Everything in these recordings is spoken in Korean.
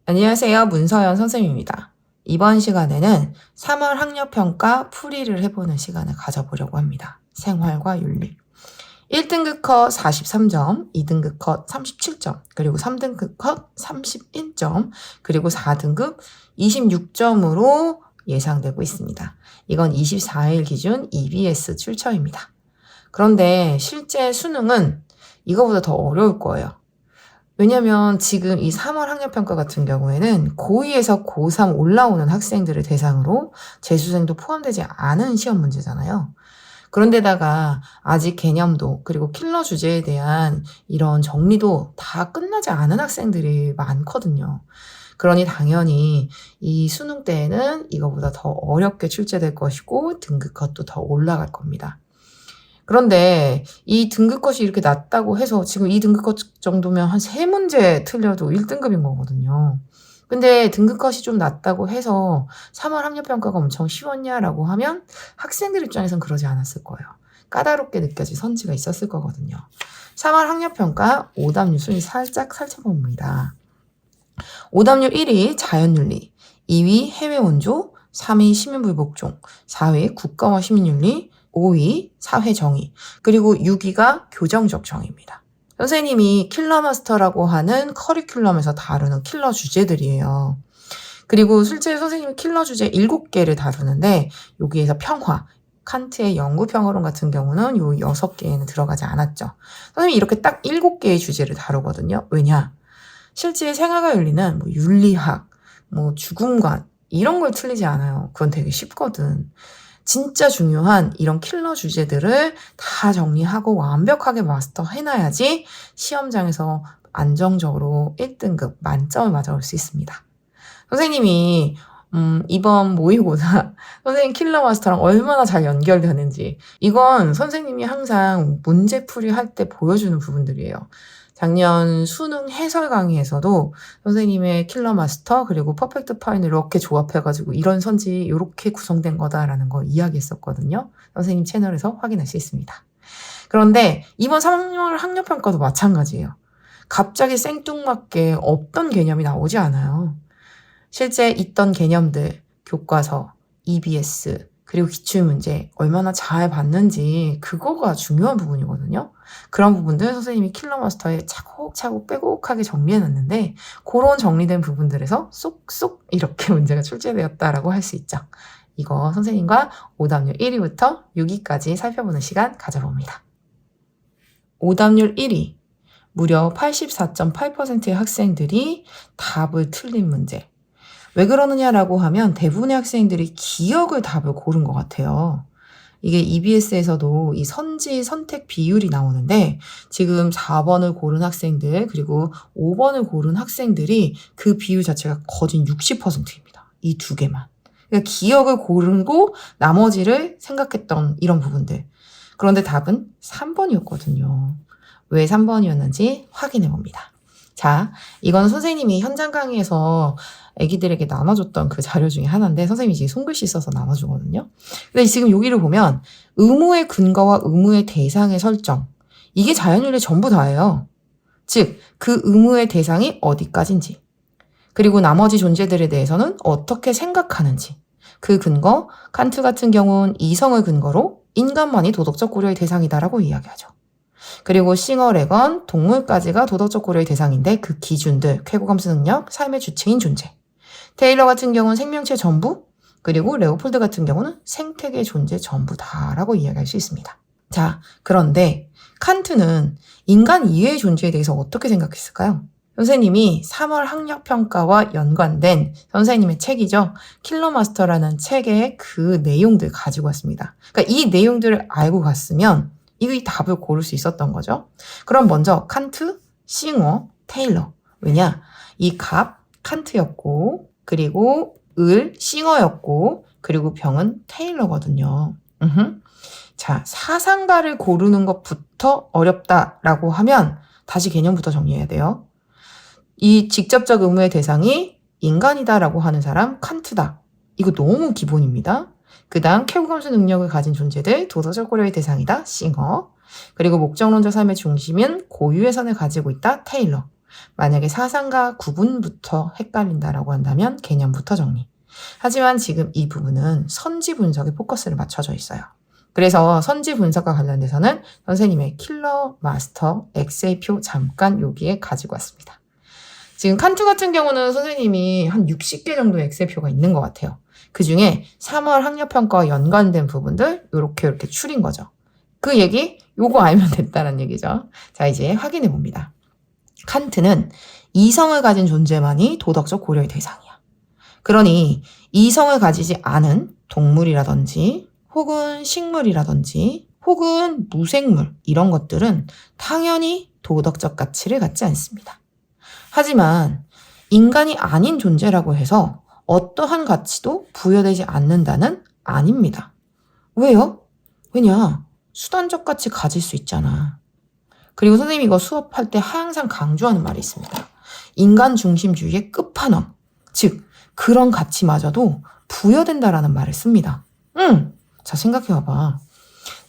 안녕하세요. 문서연 선생님입니다. 이번 시간에는 3월 학력평가 풀이를 해보는 시간을 가져보려고 합니다. 생활과 윤리. 1등급 컷 43점, 2등급 컷 37점, 그리고 3등급 컷 31점, 그리고 4등급 26점으로 예상되고 있습니다. 이건 24일 기준 EBS 출처입니다. 그런데 실제 수능은 이거보다 더 어려울 거예요. 왜냐면 지금 이 3월 학력평가 같은 경우에는 고2에서 고3 올라오는 학생들을 대상으로 재수생도 포함되지 않은 시험 문제잖아요. 그런데다가 아직 개념도 그리고 킬러 주제에 대한 이런 정리도 다 끝나지 않은 학생들이 많거든요. 그러니 당연히 이 수능 때에는 이거보다 더 어렵게 출제될 것이고 등급컷도 더 올라갈 겁니다. 그런데 이 등급컷이 이렇게 낮다고 해서 지금 이 등급컷 정도면 한 3문제 틀려도 1등급인 거거든요. 근데 등급컷이 좀 낮다고 해서 3월 학력평가가 엄청 쉬웠냐라고 하면 학생들 입장에선 그러지 않았을 거예요. 까다롭게 느껴질 선지가 있었을 거거든요. 3월 학력평가 오답률 순위 살짝 살펴봅니다. 오답률 1위 자연윤리, 2위 해외원조, 3위 시민불복종, 4위 국가와 시민윤리, 5위 사회정의, 그리고 6위가 교정적 정의입니다. 선생님이 킬러마스터라고 하는 커리큘럼에서 다루는 킬러 주제들이에요. 그리고 실제 선생님이 킬러 주제 7개를 다루는데 여기에서 평화, 칸트의 영구평화론 같은 경우는 요 6개에는 들어가지 않았죠. 선생님이 이렇게 딱 7개의 주제를 다루거든요. 왜냐? 실제 생활과 윤리는 뭐 윤리학, 뭐 죽음관 이런 걸 틀리지 않아요. 그건 되게 쉽거든. 진짜 중요한 이런 킬러 주제들을 다 정리하고 완벽하게 마스터해놔야지 시험장에서 안정적으로 1등급 만점을 맞아올 수 있습니다. 선생님이 이번 모의고사 선생님 킬러 마스터랑 얼마나 잘 연결되는지 이건 선생님이 항상 문제풀이 할 때 보여주는 부분들이에요. 작년 수능 해설 강의에서도 선생님의 킬러 마스터 그리고 퍼펙트 파인을 이렇게 조합해가지고 이런 선지 이렇게 구성된 거다라는 거 이야기했었거든요. 선생님 채널에서 확인할 수 있습니다. 그런데 이번 3월 학력평가도 마찬가지예요. 갑자기 생뚱맞게 없던 개념이 나오지 않아요. 실제 있던 개념들, 교과서, EBS, 그리고 기출문제 얼마나 잘 봤는지 그거가 중요한 부분이거든요. 그런 부분들 선생님이 킬러마스터에 차곡차곡 빼곡하게 정리해놨는데 그런 정리된 부분들에서 쏙쏙 이렇게 문제가 출제되었다라고 할 수 있죠. 이거 선생님과 오답률 1위부터 6위까지 살펴보는 시간 가져봅니다. 오답률 1위, 무려 84.8%의 학생들이 답을 틀린 문제. 왜 그러느냐라고 하면 대부분의 학생들이 기억을 답을 고른 것 같아요. 이게 EBS에서도 이 선지 선택 비율이 나오는데 지금 4번을 고른 학생들 그리고 5번을 고른 학생들이 그 비율 자체가 거진 60%입니다. 이 두 개만. 그러니까 기억을 고르고 나머지를 생각했던 이런 부분들. 그런데 답은 3번이었거든요. 왜 3번이었는지 확인해 봅니다. 자, 이건 선생님이 현장 강의에서 애기들에게 나눠줬던 그 자료 중에 하나인데 선생님이 지금 손글씨 써서 나눠주거든요. 근데 지금 여기를 보면 의무의 근거와 의무의 대상의 설정 이게 자연윤리 전부 다예요. 즉, 그 의무의 대상이 어디까지인지 그리고 나머지 존재들에 대해서는 어떻게 생각하는지 그 근거, 칸트 같은 경우는 이성을 근거로 인간만이 도덕적 고려의 대상이다라고 이야기하죠. 그리고 싱어, 레건, 동물까지가 도덕적 고려의 대상인데 그 기준들, 쾌고감수 능력, 삶의 주체인 존재. 테일러 같은 경우는 생명체 전부, 그리고 레오폴드 같은 경우는 생태계 존재 전부다라고 이야기할 수 있습니다. 자, 그런데 칸트는 인간 이외의 존재에 대해서 어떻게 생각했을까요? 선생님이 3월 학력평가와 연관된 선생님의 책이죠. 킬러마스터라는 책의 그 내용들 가지고 왔습니다. 그러니까 이 내용들을 알고 갔으면 이 답을 고를 수 있었던 거죠. 그럼 먼저 칸트, 싱어, 테일러. 왜냐? 이 갑, 칸트였고 그리고 을, 싱어였고 그리고 병은 테일러거든요. 자, 사상가를 고르는 것부터 어렵다라고 하면 다시 개념부터 정리해야 돼요. 이 직접적 의무의 대상이 인간이다라고 하는 사람 칸트다. 이거 너무 기본입니다. 그 다음 쾌고감수 능력을 가진 존재들 도덕적 고려의 대상이다 싱어. 그리고 목적론적 삶의 중심은 고유의 선을 가지고 있다 테일러. 만약에 사상과 구분부터 헷갈린다라고 한다면 개념부터 정리. 하지만 지금 이 부분은 선지 분석에 포커스를 맞춰져 있어요. 그래서 선지 분석과 관련돼서는 선생님의 킬러 마스터 엑셀표 잠깐 여기에 가지고 왔습니다. 지금 칸트 같은 경우는 선생님이 한 60개 정도의 엑셀표가 있는 것 같아요. 그 중에 3월 학력평가와 연관된 부분들 이렇게 추린 거죠. 그 얘기 요거 알면 됐다는 얘기죠. 자, 이제 확인해 봅니다. 칸트는 이성을 가진 존재만이 도덕적 고려의 대상이야. 그러니 이성을 가지지 않은 동물이라든지 혹은 식물이라든지 혹은 무생물 이런 것들은 당연히 도덕적 가치를 갖지 않습니다. 하지만 인간이 아닌 존재라고 해서 어떠한 가치도 부여되지 않는다는 아닙니다. 왜요? 왜냐? 수단적 가치 가질 수 있잖아. 그리고 선생님이 이거 수업할 때 항상 강조하는 말이 있습니다. 인간 중심주의의 끝판왕, 즉 그런 가치마저도 부여된다라는 말을 씁니다. 자, 생각해봐봐.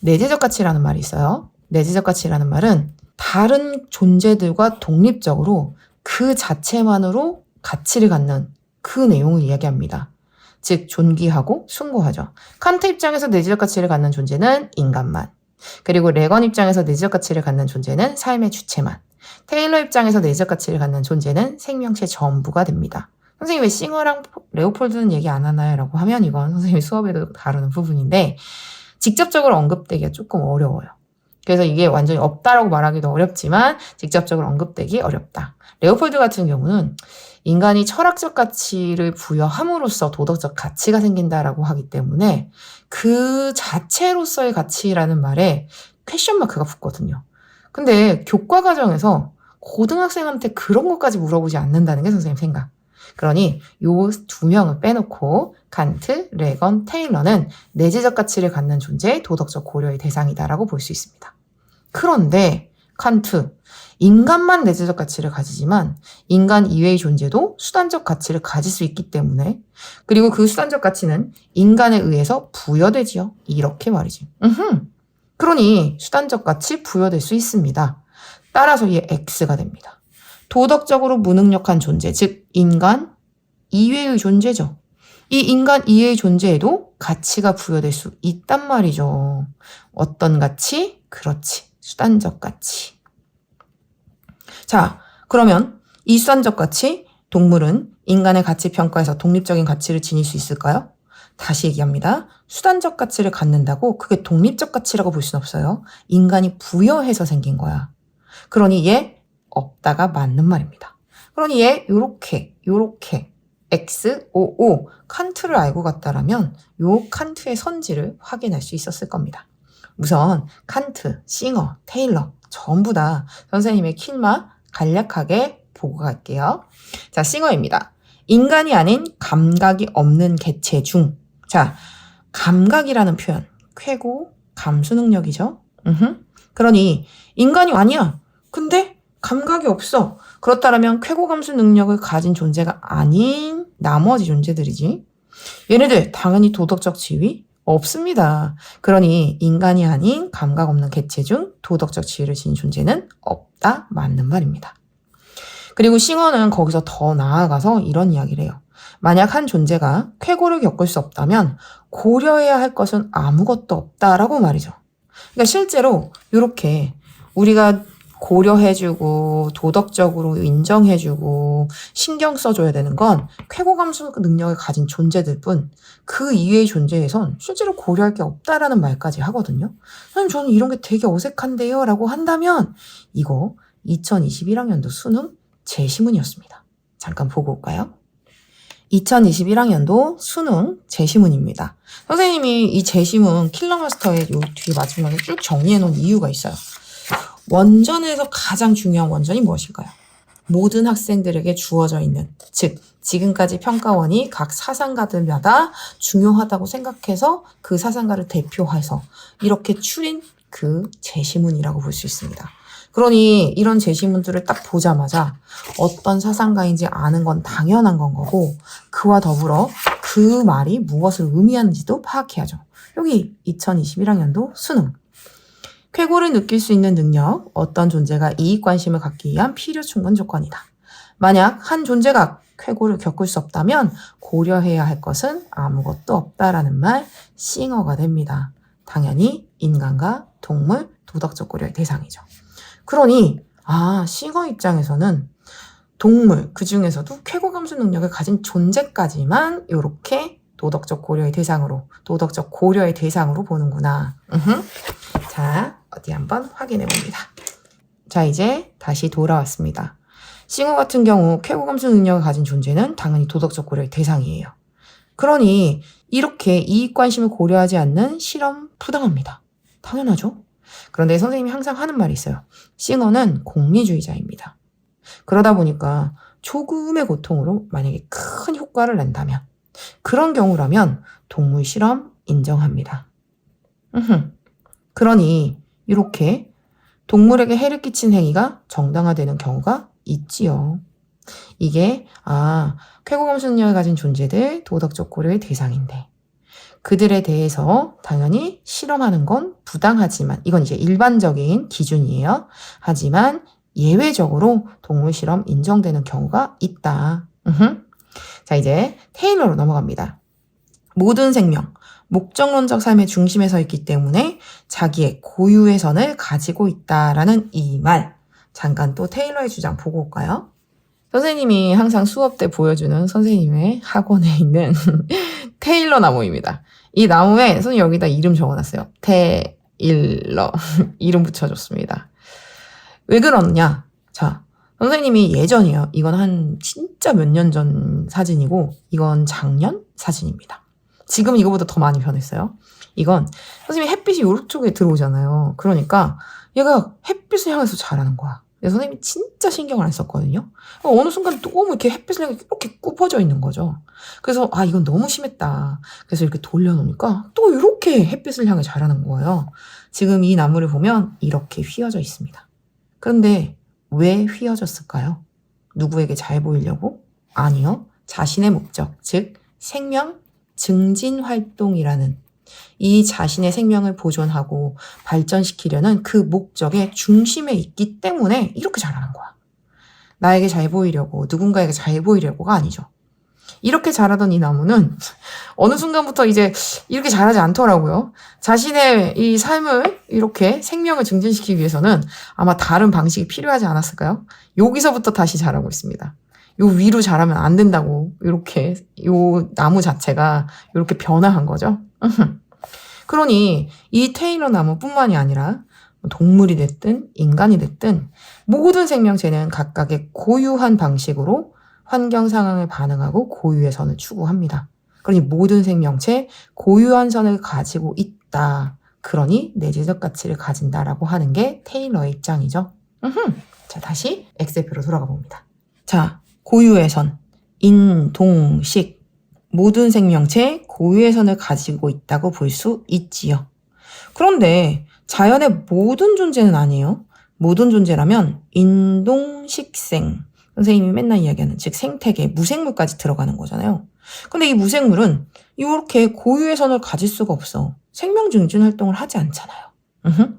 내재적 가치라는 말이 있어요. 내재적 가치라는 말은 다른 존재들과 독립적으로 그 자체만으로 가치를 갖는 그 내용을 이야기합니다. 즉 존귀하고 숭고하죠. 칸트 입장에서 내재적 가치를 갖는 존재는 인간만. 그리고 레건 입장에서 내재적 가치를 갖는 존재는 삶의 주체만. 테일러 입장에서 내재적 가치를 갖는 존재는 생명체 전부가 됩니다. 선생님 왜 싱어랑 레오폴드는 얘기 안 하나요? 라고 하면 이건 선생님이 수업에도 다루는 부분인데 직접적으로 언급되기가 조금 어려워요. 그래서 이게 완전히 없다라고 말하기도 어렵지만 직접적으로 언급되기 어렵다. 레오폴드 같은 경우는 인간이 철학적 가치를 부여함으로써 도덕적 가치가 생긴다라고 하기 때문에 그 자체로서의 가치라는 말에 퀘션 마크가 붙거든요. 근데 교과 과정에서 고등학생한테 그런 것까지 물어보지 않는다는 게 선생님 생각. 그러니 요 두 명을 빼놓고 칸트, 레건, 테일러는 내재적 가치를 갖는 존재의 도덕적 고려의 대상이다라고 볼 수 있습니다. 그런데 칸트, 인간만 내재적 가치를 가지지만 인간 이외의 존재도 수단적 가치를 가질 수 있기 때문에 그리고 그 수단적 가치는 인간에 의해서 부여되지요. 이렇게 말이지. 그러니 수단적 가치 부여될 수 있습니다. 따라서 이게 X가 됩니다. 도덕적으로 무능력한 존재, 즉 인간 이외의 존재죠. 이 인간 이외의 존재에도 가치가 부여될 수 있단 말이죠. 어떤 가치? 그렇지. 수단적 가치. 자, 그러면 이 수단적 가치, 동물은 인간의 가치 평가에서 독립적인 가치를 지닐 수 있을까요? 다시 얘기합니다. 수단적 가치를 갖는다고 그게 독립적 가치라고 볼 수는 없어요. 인간이 부여해서 생긴 거야. 그러니 얘 없다가 맞는 말입니다. 그러니 얘 요렇게 X, O, 칸트를 알고 갔다라면 요 칸트의 선지를 확인할 수 있었을 겁니다. 우선 칸트, 싱어, 테일러 전부 다 선생님의 킬마 간략하게 보고 갈게요. 자, 싱어입니다. 인간이 아닌 감각이 없는 개체 중. 자, 감각이라는 표현. 쾌고, 감수 능력이죠. 그러니 인간이 아니야. 근데 감각이 없어. 그렇다면 쾌고 감수 능력을 가진 존재가 아닌 나머지 존재들이지. 얘네들 당연히 도덕적 지위 없습니다. 그러니 인간이 아닌 감각 없는 개체 중 도덕적 지위를 지닌 존재는 없다. 맞는 말입니다. 그리고 싱어는 거기서 더 나아가서 이런 이야기를 해요. 만약 한 존재가 쾌고를 겪을 수 없다면 고려해야 할 것은 아무것도 없다라고 말이죠. 그러니까 실제로 이렇게 우리가 고려해주고 도덕적으로 인정해주고 신경 써줘야 되는 건 쾌고 감수 능력을 가진 존재들 뿐 그 이외의 존재에선 실제로 고려할 게 없다라는 말까지 하거든요. 선생님 저는 이런 게 되게 어색한데요 라고 한다면 이거 2021학년도 수능 제시문이었습니다. 잠깐 보고 올까요? 2021학년도 수능 제시문입니다. 선생님이 이 제시문 킬러마스터의 요 뒤에 마지막에 쭉 정리해놓은 이유가 있어요. 원전에서 가장 중요한 원전이 무엇일까요? 모든 학생들에게 주어져 있는, 즉 지금까지 평가원이 각 사상가들마다 중요하다고 생각해서 그 사상가를 대표해서 이렇게 추린 그 제시문이라고 볼 수 있습니다. 그러니 이런 제시문들을 딱 보자마자 어떤 사상가인지 아는 건 당연한 건 거고 그와 더불어 그 말이 무엇을 의미하는지도 파악해야죠. 여기 2021학년도 수능. 쾌고를 느낄 수 있는 능력, 어떤 존재가 이익관심을 갖기 위한 필요 충분 조건이다. 만약 한 존재가 쾌고를 겪을 수 없다면 고려해야 할 것은 아무것도 없다라는 말, 싱어가 됩니다. 당연히 인간과 동물, 도덕적 고려의 대상이죠. 그러니 싱어 입장에서는 동물, 그 중에서도 쾌고 감수 능력을 가진 존재까지만 이렇게 도덕적 고려의 대상으로 보는구나. 자, 어디 한번 확인해 봅니다. 자, 이제 다시 돌아왔습니다. 싱어 같은 경우 쾌고 감수 능력을 가진 존재는 당연히 도덕적 고려의 대상이에요. 그러니 이렇게 이익관심을 고려하지 않는 실험 부당합니다. 당연하죠. 그런데 선생님이 항상 하는 말이 있어요. 싱어는 공리주의자입니다. 그러다 보니까 조금의 고통으로 만약에 큰 효과를 낸다면 그런 경우라면 동물 실험 인정합니다. 그러니 이렇게 동물에게 해를 끼친 행위가 정당화되는 경우가 있지요. 이게 쾌고 감수 능력을 가진 존재들 도덕적 고려의 대상인데 그들에 대해서 당연히 실험하는 건 부당하지만 이건 이제 일반적인 기준이에요. 하지만 예외적으로 동물 실험 인정되는 경우가 있다. 자, 이제 테일러로 넘어갑니다. 모든 생명, 목적론적 삶의 중심에 서 있기 때문에 자기의 고유의 선을 가지고 있다라는 이 말. 잠깐 또 테일러의 주장 보고 올까요? 선생님이 항상 수업 때 보여주는 선생님의 학원에 있는 테일러 나무입니다. 이 나무에 선생님 여기다 이름 적어놨어요. 테일러. 이름 붙여줬습니다. 왜 그러느냐? 자, 선생님이 예전이에요. 이건 한 진짜 몇 년 전 사진이고 이건 작년 사진입니다. 지금 이거보다 더 많이 변했어요. 이건 선생님이 햇빛이 이쪽에 들어오잖아요. 그러니까 얘가 햇빛을 향해서 자라는 거야. 그래서 선생님이 진짜 신경을 안 썼거든요. 어느 순간 너무 이렇게 햇빛을 향해 이렇게 굽어져 있는 거죠. 그래서 이건 너무 심했다. 그래서 이렇게 돌려놓으니까 또 이렇게 햇빛을 향해 자라는 거예요. 지금 이 나무를 보면 이렇게 휘어져 있습니다. 그런데 왜 휘어졌을까요? 누구에게 잘 보이려고? 아니요. 자신의 목적, 즉 생명 증진 활동이라는 이 자신의 생명을 보존하고 발전시키려는 그 목적의 중심에 있기 때문에 이렇게 자라는 거야. 나에게 잘 보이려고, 누군가에게 잘 보이려고가 아니죠. 이렇게 자라던 이 나무는 어느 순간부터 이제 이렇게 자라지 않더라고요. 자신의 이 삶을 이렇게 생명을 증진시키기 위해서는 아마 다른 방식이 필요하지 않았을까요? 여기서부터 다시 자라고 있습니다. 요 위로 자라면 안 된다고 이렇게 요 나무 자체가 이렇게 변화한 거죠. 그러니 이 테일러 나무뿐만이 아니라 동물이 됐든 인간이 됐든 모든 생명체는 각각의 고유한 방식으로 환경 상황에 반응하고 고유의 선을 추구합니다. 그러니 모든 생명체 고유한 선을 가지고 있다. 그러니 내재적 가치를 가진다라고 하는 게 테일러의 입장이죠. 자, 다시 엑셀표로 돌아가 봅니다. 자, 고유의 선, 인동식. 모든 생명체 고유의 선을 가지고 있다고 볼 수 있지요. 그런데 자연의 모든 존재는 아니에요. 모든 존재라면 인동식생, 선생님이 맨날 이야기하는 즉 생태계, 무생물까지 들어가는 거잖아요. 근데 이 무생물은 이렇게 고유의 선을 가질 수가 없어. 생명 증진 활동을 하지 않잖아요.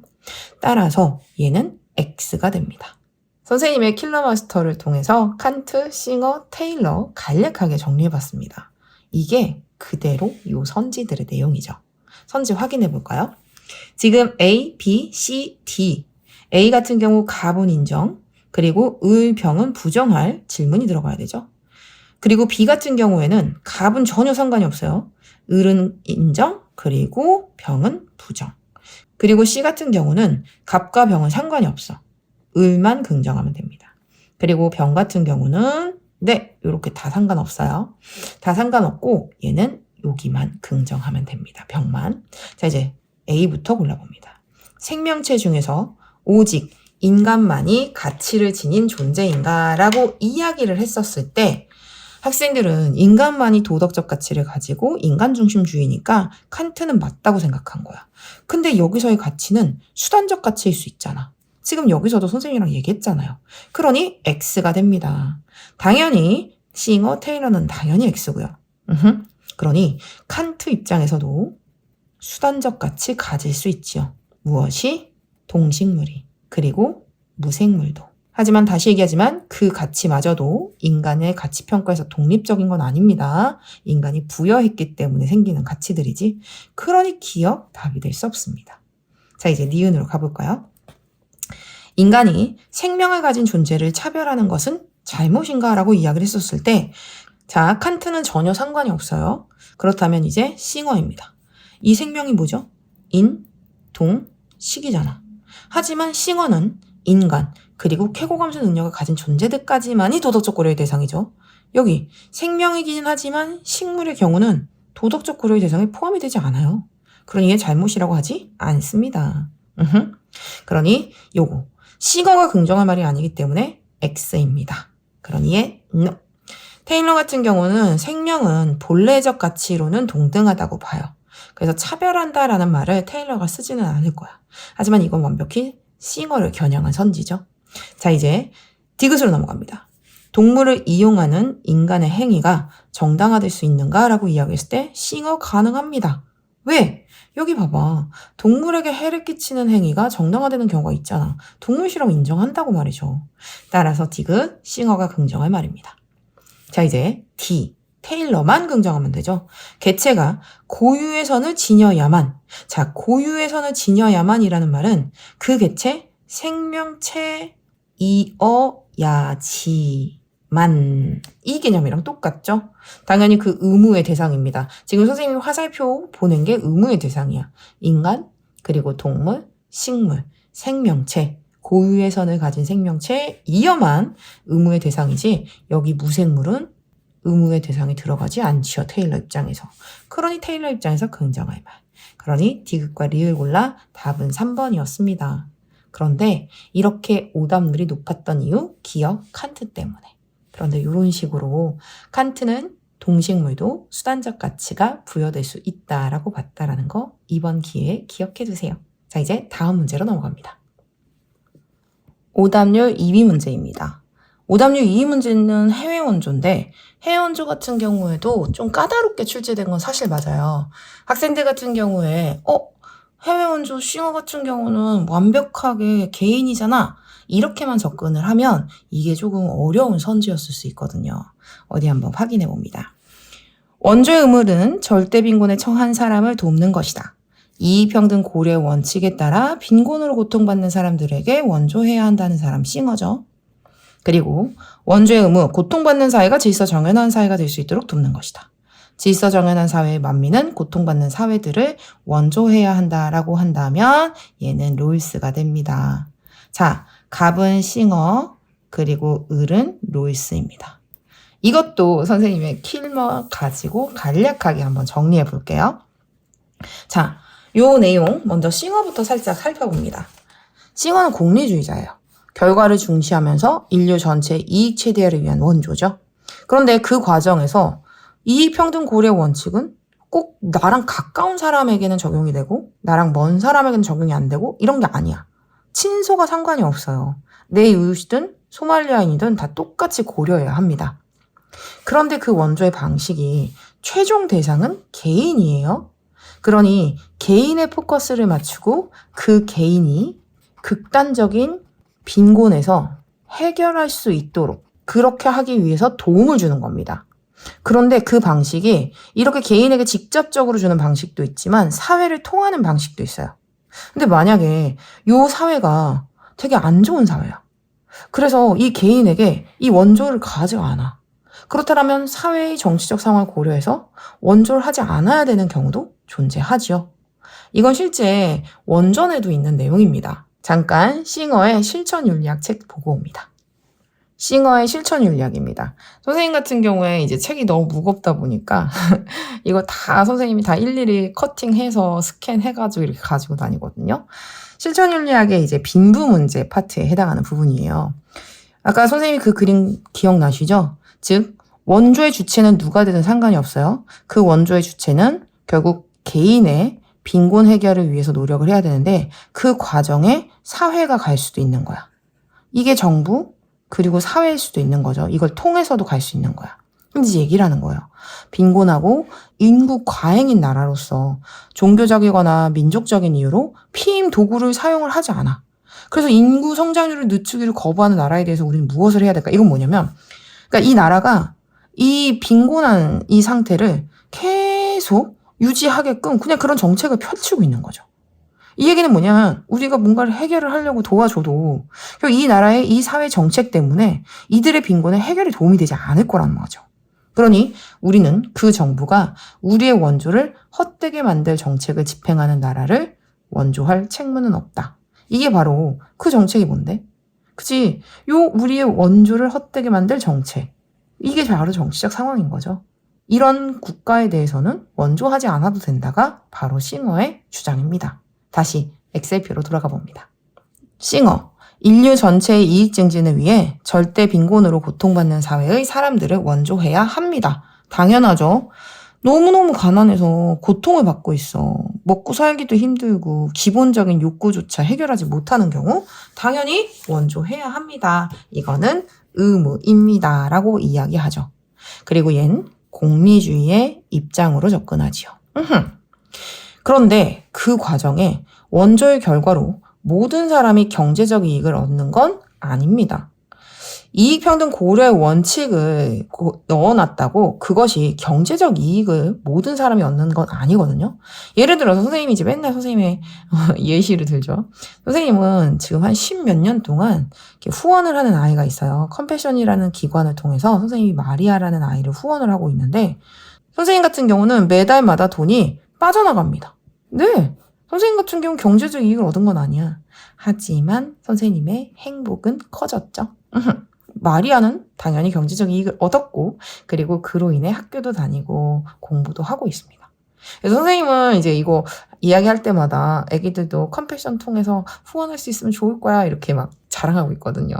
따라서 얘는 X가 됩니다. 선생님의 킬러 마스터를 통해서 칸트, 싱어, 테일러 간략하게 정리해봤습니다. 이게 그대로 요 선지들의 내용이죠. 선지 확인해 볼까요? 지금 A, B, C, D. A 같은 경우 갑은 인정, 그리고 을, 병은 부정할 질문이 들어가야 되죠. 그리고 B 같은 경우에는 갑은 전혀 상관이 없어요. 을은 인정, 그리고 병은 부정. 그리고 C 같은 경우는 갑과 병은 상관이 없어. 을만 긍정하면 됩니다. 그리고 병 같은 경우는 네, 이렇게 다 상관없어요. 다 상관없고 얘는 여기만 긍정하면 됩니다. 병만. 자, 이제 A부터 골라봅니다. 생명체 중에서 오직 인간만이 가치를 지닌 존재인가라고 이야기를 했었을 때 학생들은 인간만이 도덕적 가치를 가지고 인간중심주의니까 칸트는 맞다고 생각한 거야. 근데 여기서의 가치는 수단적 가치일 수 있잖아. 지금 여기서도 선생님이랑 얘기했잖아요. 그러니 X가 됩니다. 당연히 싱어, 테일러는 당연히 X고요. 그러니 칸트 입장에서도 수단적 가치 가질 수 있지요. 무엇이? 동식물이, 그리고 무생물도. 하지만 다시 얘기하지만 그 가치마저도 인간의 가치평가에서 독립적인 건 아닙니다. 인간이 부여했기 때문에 생기는 가치들이지. 그러니 기억 답이 될 수 없습니다. 자, 이제 니은으로 가볼까요? 인간이 생명을 가진 존재를 차별하는 것은 잘못인가? 라고 이야기를 했었을 때, 자, 칸트는 전혀 상관이 없어요. 그렇다면 이제 싱어입니다. 이 생명이 뭐죠? 인, 동, 식이잖아. 하지만 싱어는 인간, 그리고 쾌고감수 능력을 가진 존재들까지만이 도덕적 고려의 대상이죠. 여기 생명이긴 하지만 식물의 경우는 도덕적 고려의 대상에 포함이 되지 않아요. 그러니 이게 잘못이라고 하지 않습니다. 그러니 요거 싱어가 긍정할 말이 아니기 때문에 X입니다. 그러니 얘 NO. 테일러 같은 경우는 생명은 본래적 가치로는 동등하다고 봐요. 그래서 차별한다라는 말을 테일러가 쓰지는 않을 거야. 하지만 이건 완벽히 싱어를 겨냥한 선지죠. 자, 이제 디귿으로 넘어갑니다. 동물을 이용하는 인간의 행위가 정당화될 수 있는가라고 이야기했을 때 싱어 가능합니다. 왜? 여기 봐봐. 동물에게 해를 끼치는 행위가 정당화되는 경우가 있잖아. 동물 실험 인정한다고 말이죠. 따라서 디귿, 싱어가 긍정할 말입니다. 자, 이제 D, 테일러만 긍정하면 되죠. 개체가 고유의 선을 지녀야만. 자, 고유의 선을 지녀야만이라는 말은 그 개체 생명체이어야지만 이 개념이랑 똑같죠? 당연히 그 의무의 대상입니다. 지금 선생님이 화살표 보낸 게 의무의 대상이야. 인간, 그리고 동물, 식물, 생명체, 고유의 선을 가진 생명체이어만 의무의 대상이지 여기 무생물은 의무의 대상이 들어가지 않지요. 테일러 입장에서. 그러니 테일러 입장에서 긍정할 말. 그러니 디귿과 리을 골라 답은 3번이었습니다. 그런데 이렇게 오답률이 높았던 이유 기억 칸트 때문에. 그런데 이런 식으로 칸트는 동식물도 수단적 가치가 부여될 수 있다라고 봤다라는 거 이번 기회에 기억해 두세요. 자, 이제 다음 문제로 넘어갑니다. 오답률 2위 문제입니다. 오답률 2위 문제는 해외 원조인데 해외 원조 같은 경우에도 좀 까다롭게 출제된 건 사실 맞아요. 학생들 같은 경우에 해외 원조 싱어 같은 경우는 완벽하게 개인이잖아. 이렇게만 접근을 하면 이게 조금 어려운 선지였을 수 있거든요. 어디 한번 확인해 봅니다. 원조의 의무는 절대 빈곤에 처한 사람을 돕는 것이다. 이익평등 고려의 원칙에 따라 빈곤으로 고통받는 사람들에게 원조해야 한다는 사람 싱어죠. 그리고 원조의 의무, 고통받는 사회가 질서 정연한 사회가 될 수 있도록 돕는 것이다. 질서 정연한 사회의 만민은 고통받는 사회들을 원조해야 한다라고 한다면 얘는 롤스가 됩니다. 자, 갑은 싱어, 그리고 을은 롤스입니다. 이것도 선생님의 킬머 가지고 간략하게 한번 정리해 볼게요. 자, 요 내용 먼저 싱어부터 살짝 살펴봅니다. 싱어는 공리주의자예요. 결과를 중시하면서 인류 전체의 이익 최대화를 위한 원조죠. 그런데 그 과정에서 이익평등 고려 원칙은 꼭 나랑 가까운 사람에게는 적용이 되고 나랑 먼 사람에게는 적용이 안 되고 이런 게 아니야. 친소가 상관이 없어요. 내 이웃이든 소말리아인이든 다 똑같이 고려해야 합니다. 그런데 그 원조의 방식이 최종 대상은 개인이에요. 그러니 개인의 포커스를 맞추고 그 개인이 극단적인 빈곤에서 해결할 수 있도록 그렇게 하기 위해서 도움을 주는 겁니다. 그런데 그 방식이 이렇게 개인에게 직접적으로 주는 방식도 있지만 사회를 통하는 방식도 있어요. 근데 만약에 이 사회가 되게 안 좋은 사회야. 그래서 이 개인에게 이 원조를 가지가 않아. 그렇다면 사회의 정치적 상황을 고려해서 원조를 하지 않아야 되는 경우도 존재하지요. 이건 실제 원전에도 있는 내용입니다. 잠깐 싱어의 실천윤리학 책 보고 옵니다. 싱어의 실천윤리학입니다. 선생님 같은 경우에 이제 책이 너무 무겁다 보니까 이거 다 선생님이 다 일일이 커팅해서 스캔해가지고 이렇게 가지고 다니거든요. 실천윤리학의 이제 빈부 문제 파트에 해당하는 부분이에요. 아까 선생님이 그 그림 기억나시죠? 즉 원조의 주체는 누가 되든 상관이 없어요. 그 원조의 주체는 결국 개인의 빈곤 해결을 위해서 노력을 해야 되는데 그 과정에 사회가 갈 수도 있는 거야. 이게 정부 그리고 사회일 수도 있는 거죠. 이걸 통해서도 갈 수 있는 거야. 근데 이제 얘기를 하는 거예요. 빈곤하고 인구 과잉인 나라로서 종교적이거나 민족적인 이유로 피임 도구를 사용을 하지 않아. 그래서 인구 성장률을 늦추기를 거부하는 나라에 대해서 우리는 무엇을 해야 될까? 이건 뭐냐면, 그러니까 이 나라가 이 빈곤한 이 상태를 계속 유지하게끔 그냥 그런 정책을 펼치고 있는 거죠. 이 얘기는 뭐냐면 우리가 뭔가를 해결을 하려고 도와줘도 이 나라의 이 사회 정책 때문에 이들의 빈곤에 해결이 도움이 되지 않을 거라는 거죠. 그러니 우리는 그 정부가 우리의 원조를 헛되게 만들 정책을 집행하는 나라를 원조할 책무는 없다. 이게 바로 그 정책이 뭔데? 그치? 우리의 원조를 헛되게 만들 정책. 이게 바로 정치적 상황인 거죠. 이런 국가에 대해서는 원조하지 않아도 된다가 바로 싱어의 주장입니다. 다시 엑셀표로 돌아가 봅니다. 싱어, 인류 전체의 이익 증진을 위해 절대 빈곤으로 고통받는 사회의 사람들을 원조해야 합니다. 당연하죠. 너무너무 가난해서 고통을 받고 있어. 먹고 살기도 힘들고 기본적인 욕구조차 해결하지 못하는 경우 당연히 원조해야 합니다. 이거는 의무입니다. 라고 이야기하죠. 그리고 얜 공리주의의 입장으로 접근하지요. 그런데 그 과정에 원조의 결과로 모든 사람이 경제적 이익을 얻는 건 아닙니다. 이익평등 고려의 원칙을 넣어놨다고 그것이 경제적 이익을 모든 사람이 얻는 건 아니거든요. 예를 들어서 선생님이 이제 맨날 선생님의 예시를 들죠. 선생님은 지금 한 10몇 년 동안 후원을 하는 아이가 있어요. 컴패션이라는 기관을 통해서 선생님이 마리아라는 아이를 후원을 하고 있는데 선생님 같은 경우는 매달마다 돈이 빠져나갑니다. 네, 선생님 같은 경우는 경제적 이익을 얻은 건 아니야. 하지만 선생님의 행복은 커졌죠. 마리아는 당연히 경제적 이익을 얻었고 그리고 그로 인해 학교도 다니고 공부도 하고 있습니다. 그래서 선생님은 이제 이거 이야기할 때마다 애기들도 컴패션 통해서 후원할 수 있으면 좋을 거야 이렇게 막 자랑하고 있거든요.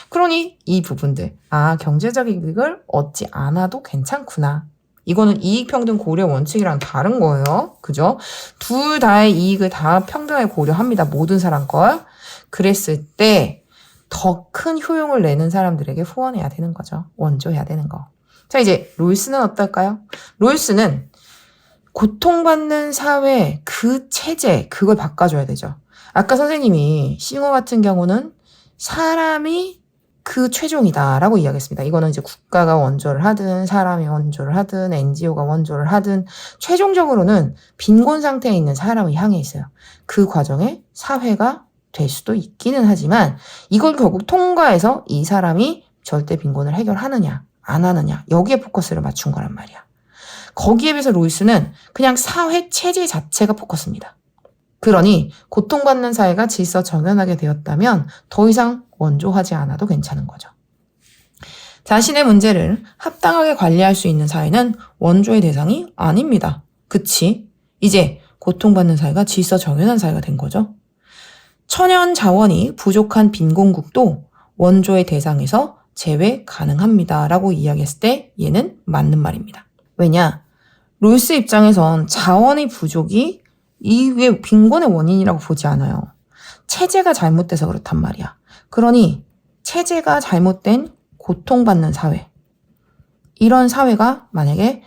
그러니 이 부분들, 경제적 이익을 얻지 않아도 괜찮구나. 이거는 이익평등 고려 원칙이랑 다른 거예요. 그죠? 둘 다의 이익을 다 평등하게 고려합니다. 모든 사람 걸. 그랬을 때 더 큰 효용을 내는 사람들에게 후원해야 되는 거죠. 원조해야 되는 거. 자, 이제 롤스는 어떨까요? 롤스는 고통받는 사회 그 체제, 그걸 바꿔줘야 되죠. 아까 선생님이 싱어 같은 경우는 사람이 그 최종이다라고 이야기했습니다. 이거는 이제 국가가 원조를 하든 사람이 원조를 하든 NGO가 원조를 하든 최종적으로는 빈곤 상태에 있는 사람을 향해 있어요. 그 과정에 사회가 될 수도 있기는 하지만 이걸 결국 통과해서 이 사람이 절대 빈곤을 해결하느냐 안 하느냐 여기에 포커스를 맞춘 거란 말이야. 거기에 비해서 롤스는 그냥 사회 체제 자체가 포커스입니다. 그러니 고통받는 사회가 질서 정연하게 되었다면 더 이상 원조하지 않아도 괜찮은 거죠. 자신의 문제를 합당하게 관리할 수 있는 사회는 원조의 대상이 아닙니다. 그치? 이제 고통받는 사회가 질서 정연한 사회가 된 거죠. 천연 자원이 부족한 빈곤국도 원조의 대상에서 제외 가능합니다. 라고 이야기했을 때 얘는 맞는 말입니다. 왜냐? 롤스 입장에선 자원의 부족이 이게 빈곤의 원인이라고 보지 않아요. 체제가 잘못돼서 그렇단 말이야. 그러니 체제가 잘못된 고통받는 사회. 이런 사회가 만약에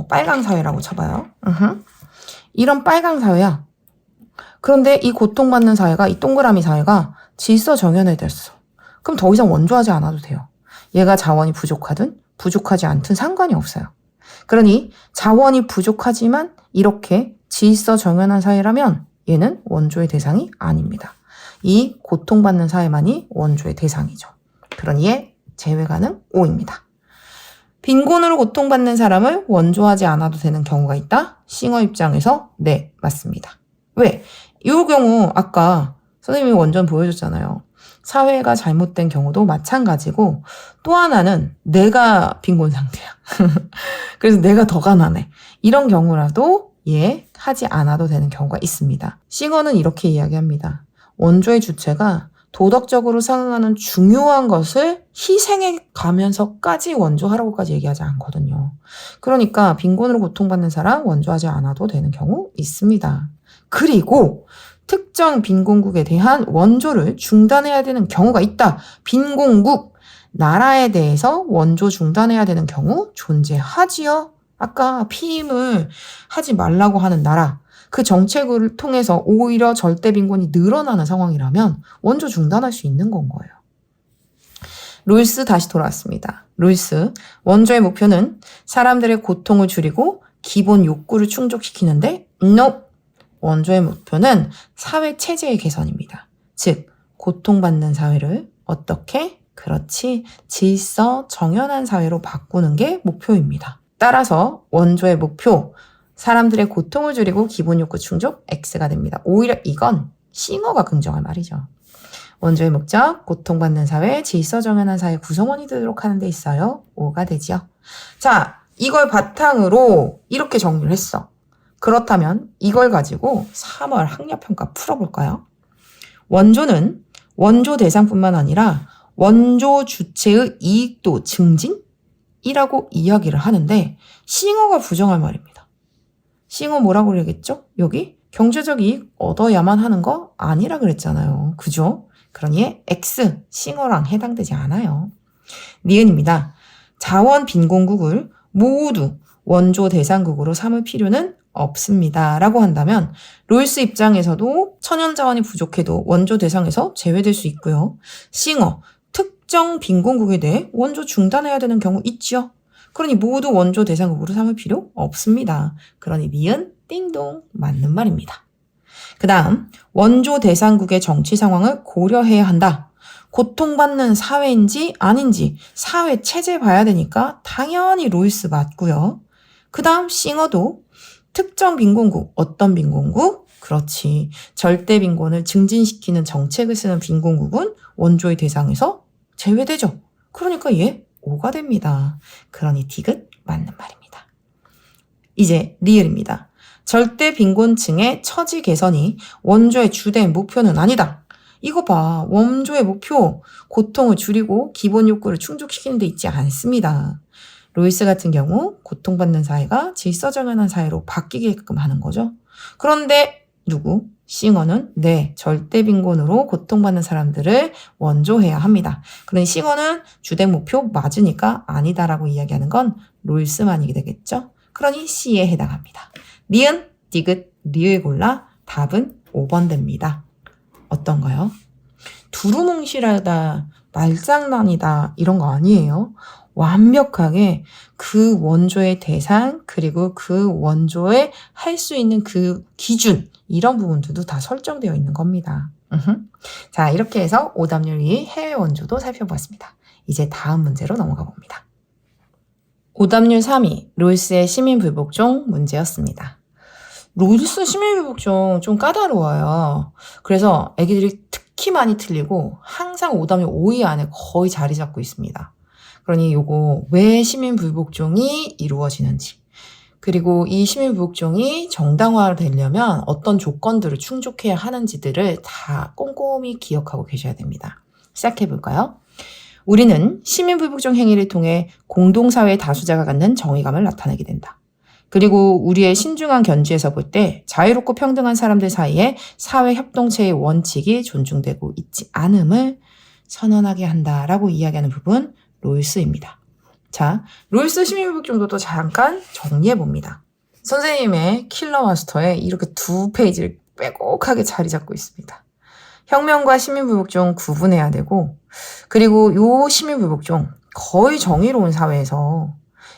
빨강 사회라고 쳐봐요. 이런 빨강 사회야. 그런데 이 고통받는 사회가, 이 동그라미 사회가 질서 정연해 됐어. 그럼 더 이상 원조하지 않아도 돼요. 얘가 자원이 부족하든 부족하지 않든 상관이 없어요. 그러니 자원이 부족하지만 이렇게 질서 정연한 사회라면 얘는 원조의 대상이 아닙니다. 이 고통받는 사회만이 원조의 대상이죠. 그러니 얘 제외 가능 O입니다. 빈곤으로 고통받는 사람을 원조하지 않아도 되는 경우가 있다? 싱어 입장에서 네, 맞습니다. 왜? 이 경우 아까 선생님이 원전 보여줬잖아요. 사회가 잘못된 경우도 마찬가지고 또 하나는 내가 빈곤 상태야. 그래서 내가 더 가난해. 이런 경우라도 하지 않아도 되는 경우가 있습니다. 싱어는 이렇게 이야기합니다. 원조의 주체가 도덕적으로 상응하는 중요한 것을 희생해 가면서까지 원조하라고까지 얘기하지 않거든요. 그러니까 빈곤으로 고통받는 사람 원조하지 않아도 되는 경우 있습니다. 그리고 특정 빈곤국에 대한 원조를 중단해야 되는 경우가 있다. 빈곤국, 나라에 대해서 원조 중단해야 되는 경우 존재하지요. 아까 피임을 하지 말라고 하는 나라, 그 정책을 통해서 오히려 절대 빈곤이 늘어나는 상황이라면 원조 중단할 수 있는 건 거예요. 롤스 다시 돌아왔습니다. 롤스, 원조의 목표는 사람들의 고통을 줄이고 기본 욕구를 충족시키는데 no! 원조의 목표는 사회 체제의 개선입니다. 즉, 고통받는 사회를 어떻게? 그렇지, 질서 정연한 사회로 바꾸는 게 목표입니다. 따라서 원조의 목표, 사람들의 고통을 줄이고 기본 욕구 충족 X가 됩니다. 오히려 이건 싱어가 긍정할 말이죠. 원조의 목적, 고통받는 사회, 질서 정연한 사회 구성원이 되도록 하는 데 있어요. O가 되지요. 자, 이걸 바탕으로 이렇게 정리를 했어. 그렇다면 이걸 가지고 3월 학력평가 풀어볼까요? 원조는 원조 대상뿐만 아니라 원조 주체의 이익도 증진이라고 이야기를 하는데 싱어가 부정할 말입니다. 싱어 뭐라고 그러겠죠? 여기 경제적 이익 얻어야만 하는 거 아니라 그랬잖아요. 그죠? 그러니 X, 싱어랑 해당되지 않아요. 니은입니다. 자원 빈곤국을 모두 원조 대상국으로 삼을 필요는 없습니다. 라고 한다면 롤스 입장에서도 천연자원이 부족해도 원조 대상에서 제외될 수 있고요. 싱어, 특정 빈곤국에 대해 원조 중단해야 되는 경우 있죠. 그러니 모두 원조 대상국으로 삼을 필요 없습니다. 그러니 니은 띵동 맞는 말입니다. 그 다음 원조 대상국의 정치 상황을 고려해야 한다. 고통받는 사회인지 아닌지 사회 체제 봐야 되니까 당연히 롤스 맞고요. 그 다음 싱어도 특정 빈곤국, 어떤 빈곤국? 그렇지. 절대 빈곤을 증진시키는 정책을 쓰는 빈곤국은 원조의 대상에서 제외되죠. 그러니까 얘 O가 됩니다. 그러니 디귿 맞는 말입니다. 이제 리을입니다. 절대 빈곤층의 처지 개선이 원조의 주된 목표는 아니다. 이거 봐. 원조의 목표, 고통을 줄이고 기본 욕구를 충족시키는 데 있지 않습니다. 롤스 같은 경우 고통받는 사회가 질서정연한 사회로 바뀌게끔 하는 거죠. 그런데 누구? 싱어는 네, 절대 빈곤으로 고통받는 사람들을 원조해야 합니다. 그러니 싱어는 주된 목표 맞으니까 아니다라고 이야기하는 건 롤스만이 되겠죠. 그러니 C에 해당합니다. 니은, 디귿, 리을 골라 답은 5번 됩니다. 어떤가요? 두루뭉실하다, 말장난이다 이런 거 아니에요. 완벽하게 그 원조의 대상 그리고 그 원조에 할 수 있는 그 기준 이런 부분들도 다 설정되어 있는 겁니다. 자, 이렇게 해서 오답률 2 해외 원조도 살펴보았습니다. 이제 다음 문제로 넘어가 봅니다. 오답률 3위 롤스의 시민불복종 문제였습니다. 롤스 시민불복종 좀 까다로워요. 그래서 애기들이 특히 많이 틀리고 항상 오답률 5위 안에 거의 자리 잡고 있습니다. 그러니 요거 왜 시민불복종이 이루어지는지 그리고 이 시민불복종이 정당화되려면 어떤 조건들을 충족해야 하는지들을 다 꼼꼼히 기억하고 계셔야 됩니다. 시작해볼까요? 우리는 시민불복종 행위를 통해 공동사회의 다수자가 갖는 정의감을 나타내게 된다. 그리고 우리의 신중한 견지에서 볼 때 자유롭고 평등한 사람들 사이에 사회 협동체의 원칙이 존중되고 있지 않음을 선언하게 한다라고 이야기하는 부분 롤스입니다. 자, 롤스 시민불복종도 잠깐 정리해봅니다. 선생님의 킬러 마스터에 이렇게 2페이지를 빼곡하게 자리 잡고 있습니다. 혁명과 시민불복종 구분해야 되고 그리고 요 시민불복종 거의 정의로운 사회에서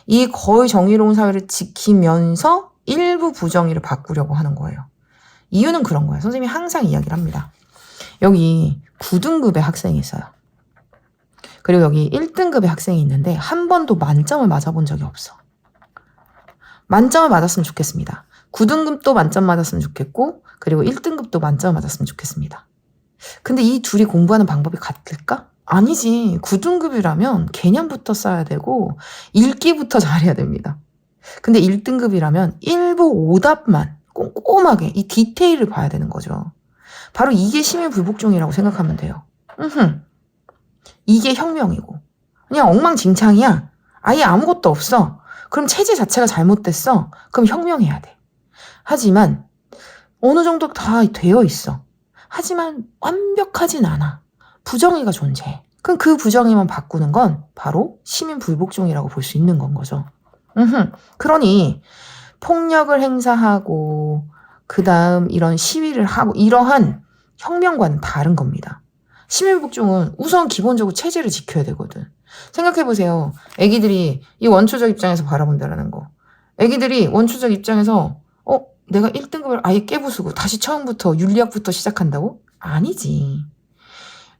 이 거의 정의로운 사회를 지키면서 일부 부정의를 바꾸려고 하는 거예요. 이유는 그런 거예요. 선생님이 항상 이야기를 합니다. 여기 9등급의 학생이 있어요. 그리고 여기 1등급의 학생이 있는데 한 번도 만점을 맞아본 적이 없어. 만점을 맞았으면 좋겠습니다. 9등급도 만점 맞았으면 좋겠고 그리고 1등급도 만점 맞았으면 좋겠습니다. 근데 이 둘이 공부하는 방법이 같을까? 아니지. 9등급이라면 개념부터 써야 되고 읽기부터 잘해야 됩니다. 근데 1등급이라면 일부 오답만 꼼꼼하게 이 디테일을 봐야 되는 거죠. 바로 이게 시민불복종이라고 생각하면 돼요. 이게 혁명이고 그냥 엉망진창이야. 아예 아무것도 없어. 그럼 체제 자체가 잘못됐어. 그럼 혁명해야 돼. 하지만 어느 정도 다 되어 있어. 하지만 완벽하진 않아. 부정의가 존재해. 그럼 그 부정의만 바꾸는 건 바로 시민불복종이라고 볼 수 있는 건 거죠. 그러니 폭력을 행사하고 그 다음 이런 시위를 하고 이러한 혁명과는 다른 겁니다. 시민복종은 우선 기본적으로 체제를 지켜야 되거든. 생각해보세요. 애기들이 이 원초적 입장에서 바라본다라는 거. 애기들이 원초적 입장에서 내가 1등급을 아예 깨부수고 다시 처음부터 윤리학부터 시작한다고? 아니지.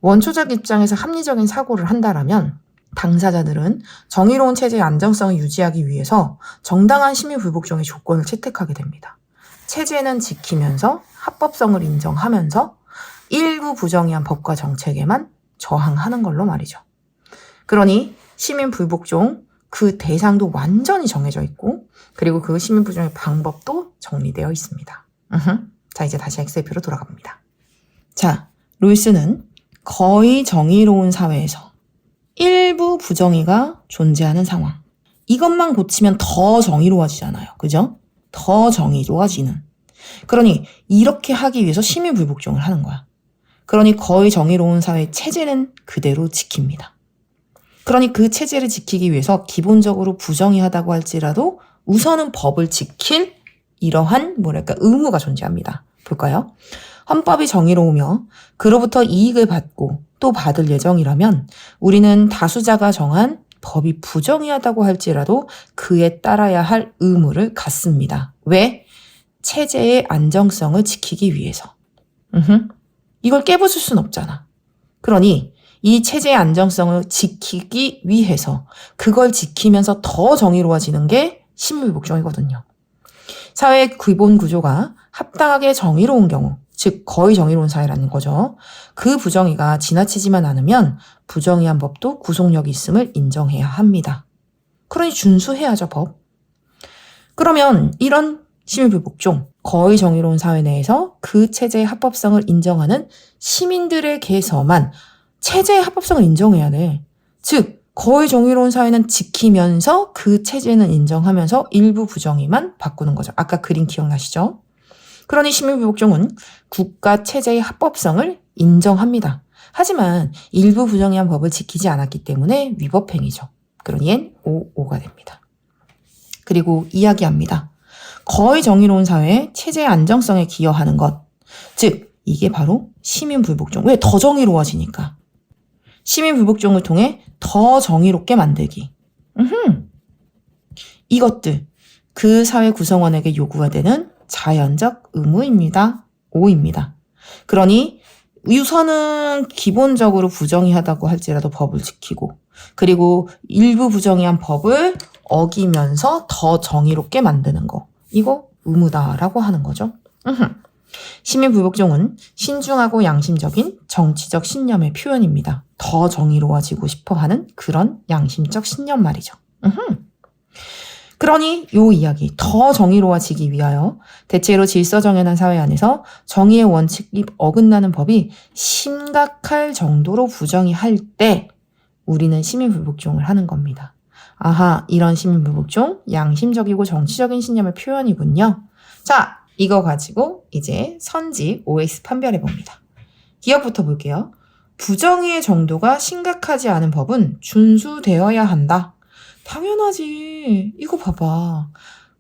원초적 입장에서 합리적인 사고를 한다라면 당사자들은 정의로운 체제의 안정성을 유지하기 위해서 정당한 시민불복종의 조건을 채택하게 됩니다. 체제는 지키면서 합법성을 인정하면서 일부 부정의한 법과 정책에만 저항하는 걸로 말이죠. 그러니 시민불복종 그 대상도 완전히 정해져 있고 그리고 그 시민불복종의 방법도 정리되어 있습니다. 자, 이제 다시 엑셀표로 돌아갑니다. 자, 롤스는 거의 정의로운 사회에서 일부 부정의가 존재하는 상황. 이것만 고치면 더 정의로워지잖아요. 그죠? 더 정의로워지는. 그러니 이렇게 하기 위해서 시민불복종을 하는 거야. 그러니 거의 정의로운 사회의 체제는 그대로 지킵니다. 그러니 그 체제를 지키기 위해서 기본적으로 부정의하다고 할지라도 우선은 법을 지킬 이러한 의무가 존재합니다. 볼까요? 헌법이 정의로우며 그로부터 이익을 받고 또 받을 예정이라면 우리는 다수자가 정한 법이 부정의하다고 할지라도 그에 따라야 할 의무를 갖습니다. 왜? 체제의 안정성을 지키기 위해서. 이걸 깨부술 순 없잖아. 그러니 이 체제의 안정성을 지키기 위해서 그걸 지키면서 더 정의로워지는 게 시민불복종이거든요. 사회의 기본 구조가 합당하게 정의로운 경우, 즉 거의 정의로운 사회라는 거죠. 그 부정의가 지나치지만 않으면 부정의한 법도 구속력이 있음을 인정해야 합니다. 그러니 준수해야죠, 법. 그러면 이런 시민불복종, 거의 정의로운 사회 내에서 그 체제의 합법성을 인정하는 시민들에게서만 체제의 합법성을 인정해야 돼. 즉, 거의 정의로운 사회는 지키면서 그 체제는 인정하면서 일부 부정의만 바꾸는 거죠. 아까 그림 기억나시죠? 그러니 시민불복종은 국가 체제의 합법성을 인정합니다. 하지만 일부 부정의한 법을 지키지 않았기 때문에 위법행위죠. 그러니 엔 5가 됩니다. 그리고 이야기합니다. 거의 정의로운 사회의 체제의 안정성에 기여하는 것. 즉, 이게 바로 시민불복종. 왜? 더 정의로워지니까. 시민불복종을 통해 더 정의롭게 만들기. 이것들 그 사회 구성원에게 요구가 되는 자연적 의무입니다. 5입니다. 그러니 우선은 기본적으로 부정의하다고 할지라도 법을 지키고 그리고 일부 부정의한 법을 어기면서 더 정의롭게 만드는 거. 이거 의무다라고 하는 거죠. 시민불복종은 신중하고 양심적인 정치적 신념의 표현입니다. 더 정의로워지고 싶어하는 그런 양심적 신념 말이죠. 그러니 요 이야기 더 정의로워지기 위하여 대체로 질서 정연한 사회 안에서 정의의 원칙이 어긋나는 법이 심각할 정도로 부정의할 때 우리는 시민불복종을 하는 겁니다. 아하, 이런 시민불복종 양심적이고 정치적인 신념의 표현이군요. 자, 이거 가지고 이제 선지 OX 판별해 봅니다. 기억부터 볼게요. 부정의의 정도가 심각하지 않은 법은 준수되어야 한다. 당연하지. 이거 봐봐.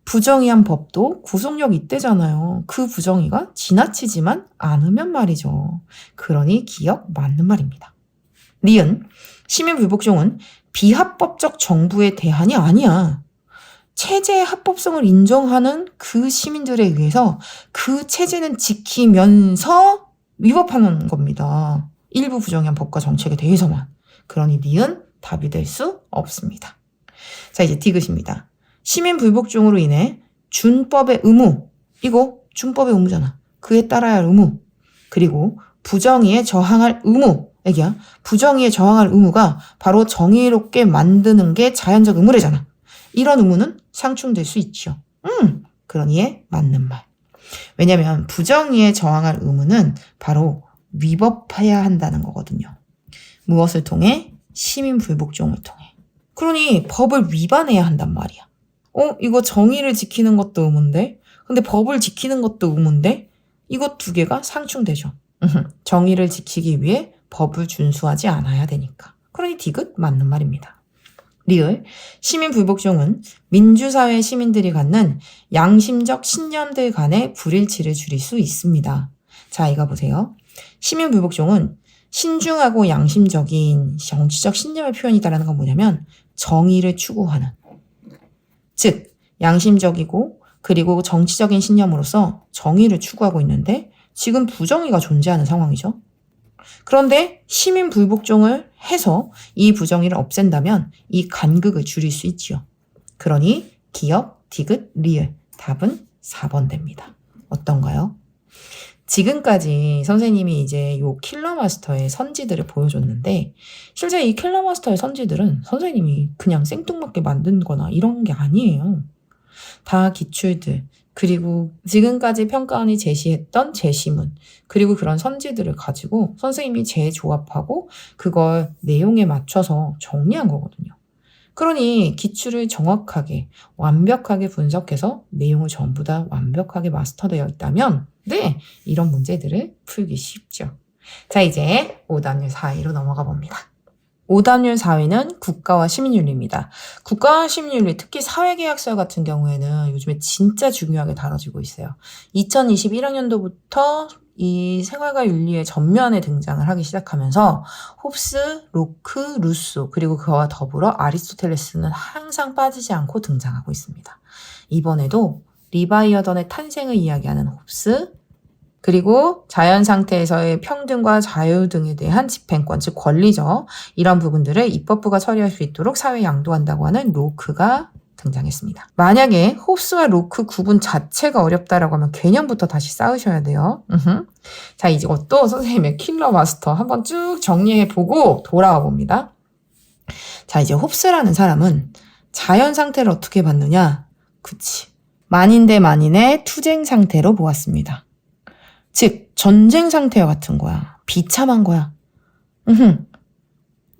부정의한 법도 구속력 있대잖아요. 그 부정의가 지나치지만 않으면 말이죠. 그러니 기억 맞는 말입니다. 니은, 시민불복종은 비합법적 정부의 대안이 아니야. 체제의 합법성을 인정하는 그 시민들에 의해서 그 체제는 지키면서 위법하는 겁니다. 일부 부정의한 법과 정책에 대해서만. 그러니 니은 답이 될 수 없습니다. 자, 이제 디귿입니다. 시민불복종으로 인해 준법의 의무, 이거 준법의 의무잖아. 그에 따라야 할 의무, 그리고 부정의에 저항할 의무, 애기야. 부정의에 저항할 의무가 바로 정의롭게 만드는 게 자연적 의무래잖아. 이런 의무는 상충될 수 있죠. 그러니에 맞는 말. 왜냐면 부정의에 저항할 의무는 바로 위법해야 한다는 거거든요. 무엇을 통해? 시민불복종을 통해. 그러니 법을 위반해야 한단 말이야. 이거 정의를 지키는 것도 의무인데? 근데 법을 지키는 것도 의무인데? 이것 두 개가 상충되죠. 정의를 지키기 위해 법을 준수하지 않아야 되니까. 그러니 디귿 맞는 말입니다. 리을, 시민 불복종은 민주사회 시민들이 갖는 양심적 신념들 간의 불일치를 줄일 수 있습니다. 자, 이거 보세요. 시민 불복종은 신중하고 양심적인 정치적 신념의 표현이다라는 건 뭐냐면 정의를 추구하는, 즉 양심적이고 그리고 정치적인 신념으로서 정의를 추구하고 있는데 지금 부정의가 존재하는 상황이죠. 그런데 시민 불복종을 해서 이 부정의를 없앤다면 이 간극을 줄일 수 있지요. 그러니 기역, 디귿, 리을. 답은 4번 됩니다. 어떤가요? 지금까지 선생님이 이제 요 킬러 마스터의 선지들을 보여줬는데 실제 이 킬러 마스터의 선지들은 선생님이 그냥 생뚱맞게 만든 거나 이런 게 아니에요. 다 기출들, 그리고 지금까지 평가원이 제시했던 제시문, 그리고 그런 선지들을 가지고 선생님이 재조합하고 그걸 내용에 맞춰서 정리한 거거든요. 그러니 기출을 정확하게 완벽하게 분석해서 내용을 전부 다 완벽하게 마스터되어 있다면 네, 이런 문제들을 풀기 쉽죠. 자, 이제 5단율 4위로 넘어가 봅니다. 5단율 4위는 국가와 시민윤리입니다. 국가와 시민윤리, 특히 사회계약서 같은 경우에는 요즘에 진짜 중요하게 다뤄지고 있어요. 2021학년도부터 이 생활과 윤리의 전면에 등장을 하기 시작하면서 홉스, 로크, 루소, 그리고 그와 더불어 아리스토텔레스는 항상 빠지지 않고 등장하고 있습니다. 이번에도 리바이어던의 탄생을 이야기하는 홉스, 그리고 자연 상태에서의 평등과 자유 등에 대한 집행권, 즉 권리죠. 이런 부분들을 입법부가 처리할 수 있도록 사회에 양도한다고 하는 로크가 등장했습니다. 만약에 홉스와 로크 구분 자체가 어렵다라고 하면 개념부터 다시 쌓으셔야 돼요. 자, 이제 또 선생님의 킬러 마스터 한번 쭉 정리해보고 돌아와 봅니다. 자, 이제 홉스라는 사람은 자연 상태를 어떻게 봤느냐? 그치. 만인 대 만인의 투쟁 상태로 보았습니다. 즉 전쟁 상태와 같은 거야. 비참한 거야.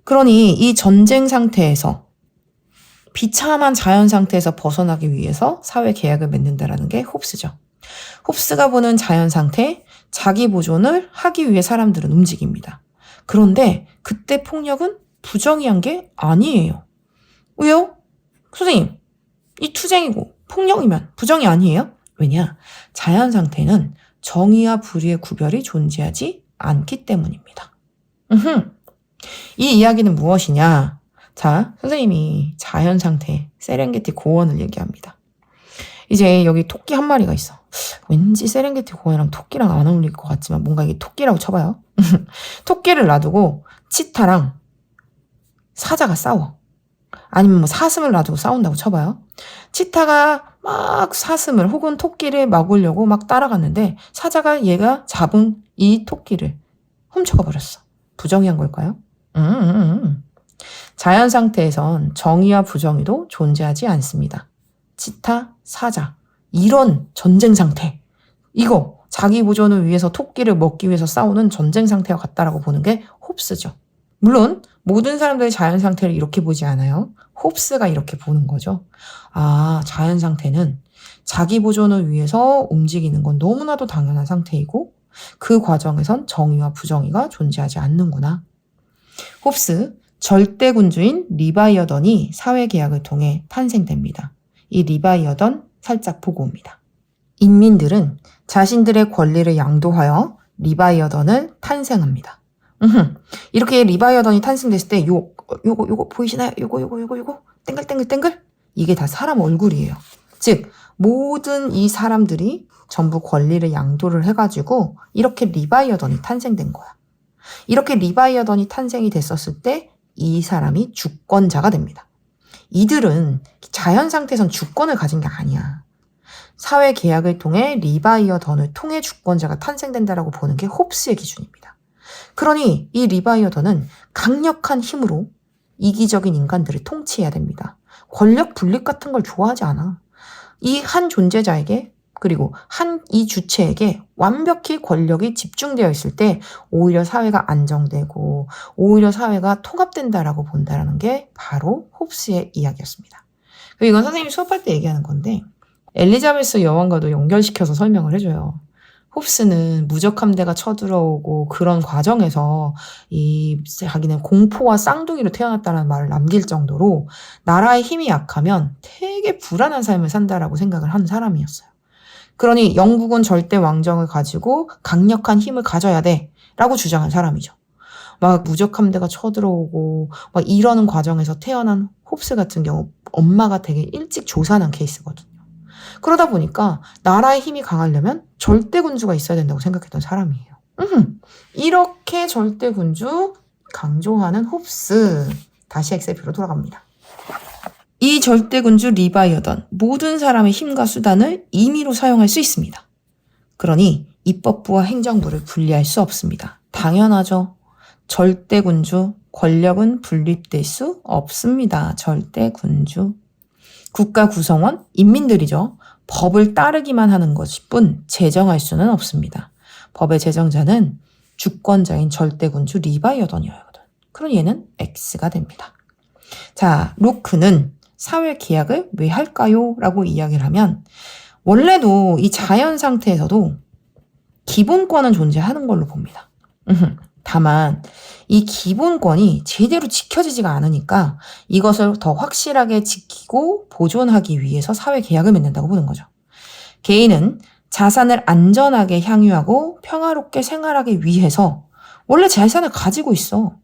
그러니 이 전쟁 상태에서 비참한 자연 상태에서 벗어나기 위해서 사회 계약을 맺는다라는 게 홉스죠. 홉스가 보는 자연 상태, 자기 보존을 하기 위해 사람들은 움직입니다. 그런데 그때 폭력은 부정의한 게 아니에요. 왜요? 선생님, 이 투쟁이고 폭력이면 부정이 아니에요? 왜냐? 자연 상태는 정의와 불의의 구별이 존재하지 않기 때문입니다. 이 이야기는 무엇이냐? 자, 선생님이 자연 상태, 세렝게티 고원을 얘기합니다. 이제 여기 토끼 한 마리가 있어. 왠지 세렝게티 고원이랑 토끼랑 안 어울릴 것 같지만 뭔가 이게 토끼라고 쳐봐요. 토끼를 놔두고 치타랑 사자가 싸워. 아니면 뭐 사슴을 놔두고 싸운다고 쳐봐요. 치타가 막 사슴을 혹은 토끼를 먹으려고 막 따라갔는데 사자가 얘가 잡은 이 토끼를 훔쳐가 버렸어. 부정의한 걸까요? 자연 상태에선 정의와 부정의도 존재하지 않습니다. 치타, 사자, 이런 전쟁 상태, 이거 자기 보존을 위해서 토끼를 먹기 위해서 싸우는 전쟁 상태와 같다라고 보는 게 홉스죠. 물론 모든 사람들이 자연 상태를 이렇게 보지 않아요. 홉스가 이렇게 보는 거죠. 아, 자연 상태는 자기 보존을 위해서 움직이는 건 너무나도 당연한 상태이고 그 과정에선 정의와 부정의가 존재하지 않는구나. 홉스, 절대군주인 리바이어던이 사회계약을 통해 탄생됩니다. 이 리바이어던 살짝 보고 옵니다. 인민들은 자신들의 권리를 양도하여 리바이어던을 탄생합니다. 이렇게 리바이어던이 탄생됐을 때 요거 보이시나요? 요거 땡글땡글 이게 다 사람 얼굴이에요. 즉 모든 이 사람들이 전부 권리를 양도를 해가지고 이렇게 리바이어던이 탄생된 거야. 이렇게 리바이어던이 탄생이 됐었을 때 이 사람이 주권자가 됩니다. 이들은 자연 상태에선 주권을 가진 게 아니야. 사회 계약을 통해 리바이어던을 통해 주권자가 탄생된다라고 보는 게 홉스의 기준입니다. 그러니 이 리바이어던은 강력한 힘으로 이기적인 인간들을 통치해야 됩니다. 권력 분립 같은 걸 좋아하지 않아. 이 한 존재자에게 그리고 이 주체에게 완벽히 권력이 집중되어 있을 때 오히려 사회가 안정되고 오히려 사회가 통합된다라고 본다는 게 바로 홉스의 이야기였습니다. 그리고 이건 선생님이 수업할 때 얘기하는 건데 엘리자베스 여왕과도 연결시켜서 설명을 해줘요. 홉스는 무적함대가 쳐들어오고 그런 과정에서 자기는 공포와 쌍둥이로 태어났다는 말을 남길 정도로 나라의 힘이 약하면 되게 불안한 삶을 산다라고 생각을 하는 사람이었어요. 그러니 영국은 절대 왕정을 가지고 강력한 힘을 가져야 돼 라고 주장한 사람이죠. 막 무적함대가 쳐들어오고 막 이러는 과정에서 태어난 홉스 같은 경우 엄마가 되게 일찍 조산한 케이스거든요. 그러다 보니까 나라의 힘이 강하려면 절대군주가 있어야 된다고 생각했던 사람이에요. 이렇게 절대군주 강조하는 홉스. 다시 엑셀표로 돌아갑니다. 이 절대군주 리바이어던 모든 사람의 힘과 수단을 임의로 사용할 수 있습니다. 그러니 입법부와 행정부를 분리할 수 없습니다. 당연하죠. 절대군주, 권력은 분립될 수 없습니다. 절대군주. 국가 구성원, 인민들이죠. 법을 따르기만 하는 것일 뿐 제정할 수는 없습니다. 법의 제정자는 주권자인 절대군주 리바이어던이거든. 그럼 얘는 X가 됩니다. 자, 로크는 사회계약을 왜 할까요? 라고 이야기를 하면 원래도 이 자연 상태에서도 기본권은 존재하는 걸로 봅니다. 다만 이 기본권이 제대로 지켜지지가 않으니까 이것을 더 확실하게 지키고 보존하기 위해서 사회계약을 맺는다고 보는 거죠. 개인은 자산을 안전하게 향유하고 평화롭게 생활하기 위해서 원래 재산을 가지고 있어.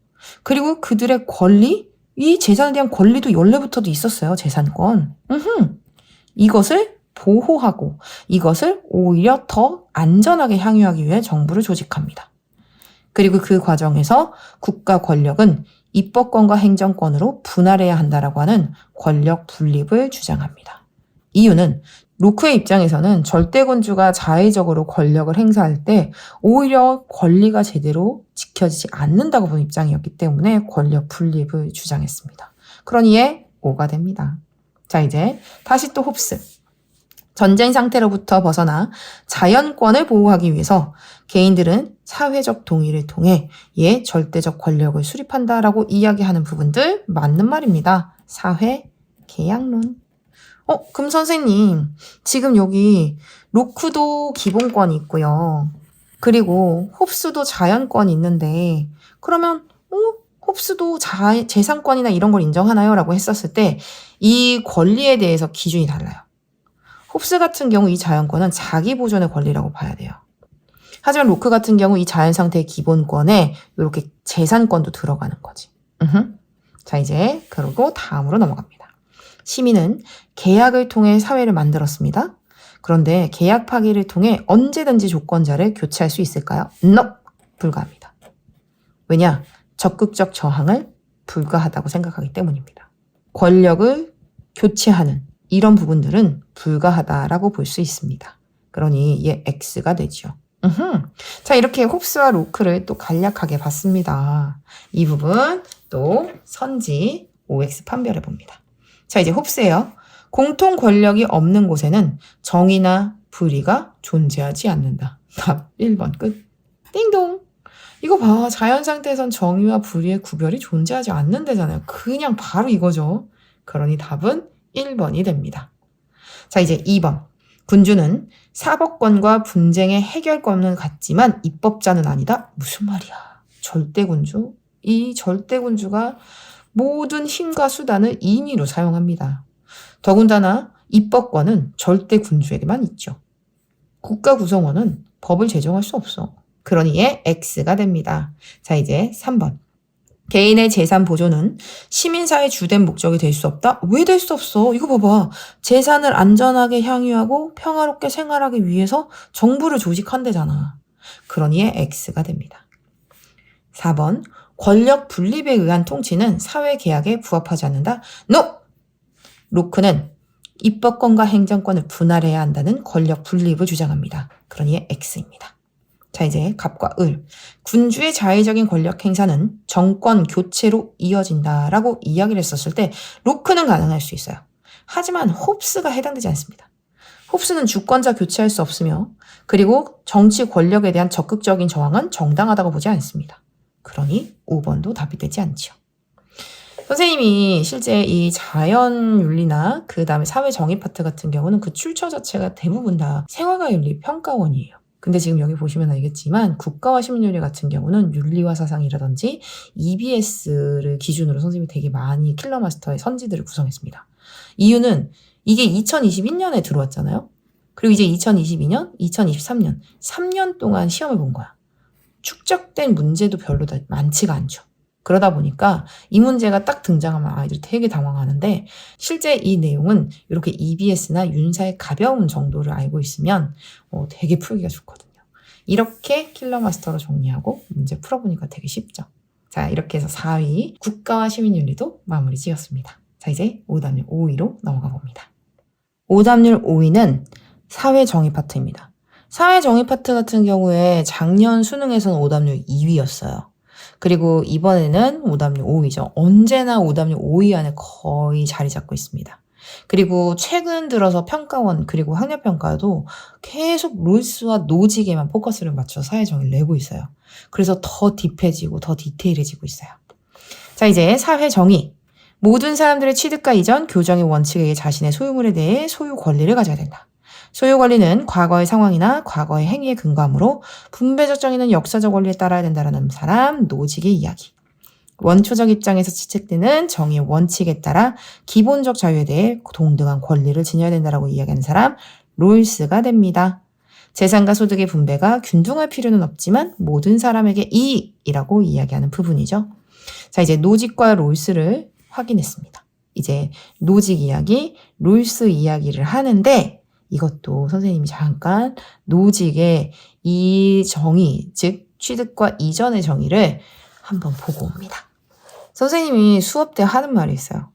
그리고 그들의 권리, 이 재산에 대한 권리도 원래부터도 있었어요. 재산권. 이것을 보호하고 이것을 오히려 더 안전하게 향유하기 위해 정부를 조직합니다. 그리고 그 과정에서 국가 권력은 입법권과 행정권으로 분할해야 한다라고 하는 권력 분립을 주장합니다. 이유는 로크의 입장에서는 절대군주가 자의적으로 권력을 행사할 때 오히려 권리가 제대로 지켜지지 않는다고 보는 입장이었기 때문에 권력 분립을 주장했습니다. 그러니 얘 O가 됩니다. 자, 이제 다시 또 홉스. 전쟁 상태로부터 벗어나 자연권을 보호하기 위해서 개인들은 사회적 동의를 통해 얘 절대적 권력을 수립한다라고 이야기하는 부분들 맞는 말입니다. 사회 계약론. 그럼 선생님, 지금 여기 로크도 기본권이 있고요. 그리고 홉스도 자연권이 있는데 그러면 홉스도 재산권이나 이런 걸 인정하나요? 라고 했었을 때 이 권리에 대해서 기준이 달라요. 홉스 같은 경우 이 자연권은 자기 보존의 권리라고 봐야 돼요. 하지만 로크 같은 경우 이 자연 상태의 기본권에 이렇게 재산권도 들어가는 거지. 자, 이제 그리고 다음으로 넘어갑니다. 시민은 계약을 통해 사회를 만들었습니다. 그런데 계약 파기를 통해 언제든지 조건자를 교체할 수 있을까요? No! 불가합니다. 왜냐? 적극적 저항을 불가하다고 생각하기 때문입니다. 권력을 교체하는 이런 부분들은 불가하다라고 볼 수 있습니다. 그러니 얘 X가 되죠. 자, 이렇게 홉스와 로크를 또 간략하게 봤습니다. 이 부분 또 선지 OX 판별해 봅니다. 자, 이제 홉스예요. 공통 권력이 없는 곳에는 정의나 불의가 존재하지 않는다. 답 1번 끝. 띵동. 이거 봐. 자연 상태에선 정의와 불의의 구별이 존재하지 않는다잖아요. 그냥 바로 이거죠. 그러니 답은 1번이 됩니다. 자, 이제 2번. 군주는 사법권과 분쟁의 해결권은 같지만 입법자는 아니다. 무슨 말이야? 절대군주? 이 절대군주가 모든 힘과 수단을 임의로 사용합니다. 더군다나 입법권은 절대군주에게만 있죠. 국가 구성원은 법을 제정할 수 없어. 그러니 얘 X가 됩니다. 자, 이제 3번. 개인의 재산 보존은 시민사회의 주된 목적이 될 수 없다? 왜 될 수 없어? 이거 봐봐. 재산을 안전하게 향유하고 평화롭게 생활하기 위해서 정부를 조직한대잖아. 그러니 얘 X가 됩니다. 4번. 권력 분립에 의한 통치는 사회계약에 부합하지 않는다? NO! 로크는 입법권과 행정권을 분할해야 한다는 권력 분립을 주장합니다. 그러니 얘 X입니다. 자, 이제 갑과 을. 군주의 자의적인 권력 행사는 정권 교체로 이어진다라고 이야기를 했었을 때 로크는 가능할 수 있어요. 하지만 홉스가 해당되지 않습니다. 홉스는 주권자 교체할 수 없으며 그리고 정치 권력에 대한 적극적인 저항은 정당하다고 보지 않습니다. 그러니 5번도 답이 되지 않죠. 선생님이 실제 이 자연윤리나 그 다음에 사회정의 파트 같은 경우는 그 출처 자체가 대부분 다 생활과윤리 평가원이에요. 근데 지금 여기 보시면 알겠지만 국가와 시민윤리 같은 경우는 윤리와 사상이라든지 EBS를 기준으로 선생님이 되게 많이 킬러마스터의 선지들을 구성했습니다. 이유는 이게 2021년에 들어왔잖아요. 그리고 이제 2022년, 2023년, 3년 동안 시험을 본 거야. 축적된 문제도 별로 많지가 않죠. 그러다 보니까 이 문제가 딱 등장하면 아이들이 되게 당황하는데 실제 이 내용은 이렇게 EBS나 윤사의 가벼운 정도를 알고 있으면 되게 풀기가 좋거든요. 이렇게 킬러마스터로 정리하고 문제 풀어보니까 되게 쉽죠. 자, 이렇게 해서 4위 국가와 시민윤리도 마무리 지었습니다. 자, 이제 오답률 5위로 넘어가 봅니다. 오답률 5위는 사회정의 파트입니다. 사회정의 파트 같은 경우에 작년 수능에서는 오답률 2위였어요. 그리고 이번에는 오답률 5위죠. 언제나 오답률 5위 안에 거의 자리 잡고 있습니다. 그리고 최근 들어서 평가원 그리고 학력평가도 계속 롤스와 노직에만 포커스를 맞춰 사회정의를 내고 있어요. 그래서 더 딥해지고 더 디테일해지고 있어요. 자, 이제 사회정의. 모든 사람들의 취득과 이전, 교정의 원칙에 의해 자신의 소유물에 대해 소유 권리를 가져야 된다. 소유 권리는 과거의 상황이나 과거의 행위에 근거하므로 분배적 정의는 역사적 원리에 따라야 된다는 사람, 노직의 이야기. 원초적 입장에서 채택되는 정의의 원칙에 따라 기본적 자유에 대해 동등한 권리를 지녀야 된다라고 이야기하는 사람, 롤스가 됩니다. 재산과 소득의 분배가 균등할 필요는 없지만 모든 사람에게 이익이라고 이야기하는 부분이죠. 자, 이제 노직과 롤스를 확인했습니다. 이제 노직 이야기, 롤스 이야기를 하는데 이것도 선생님이 잠깐 노직의 이 정의, 즉 취득과 이전의 정의를 한번 보고 옵니다. 선생님이 수업 때 하는 말이 있어요.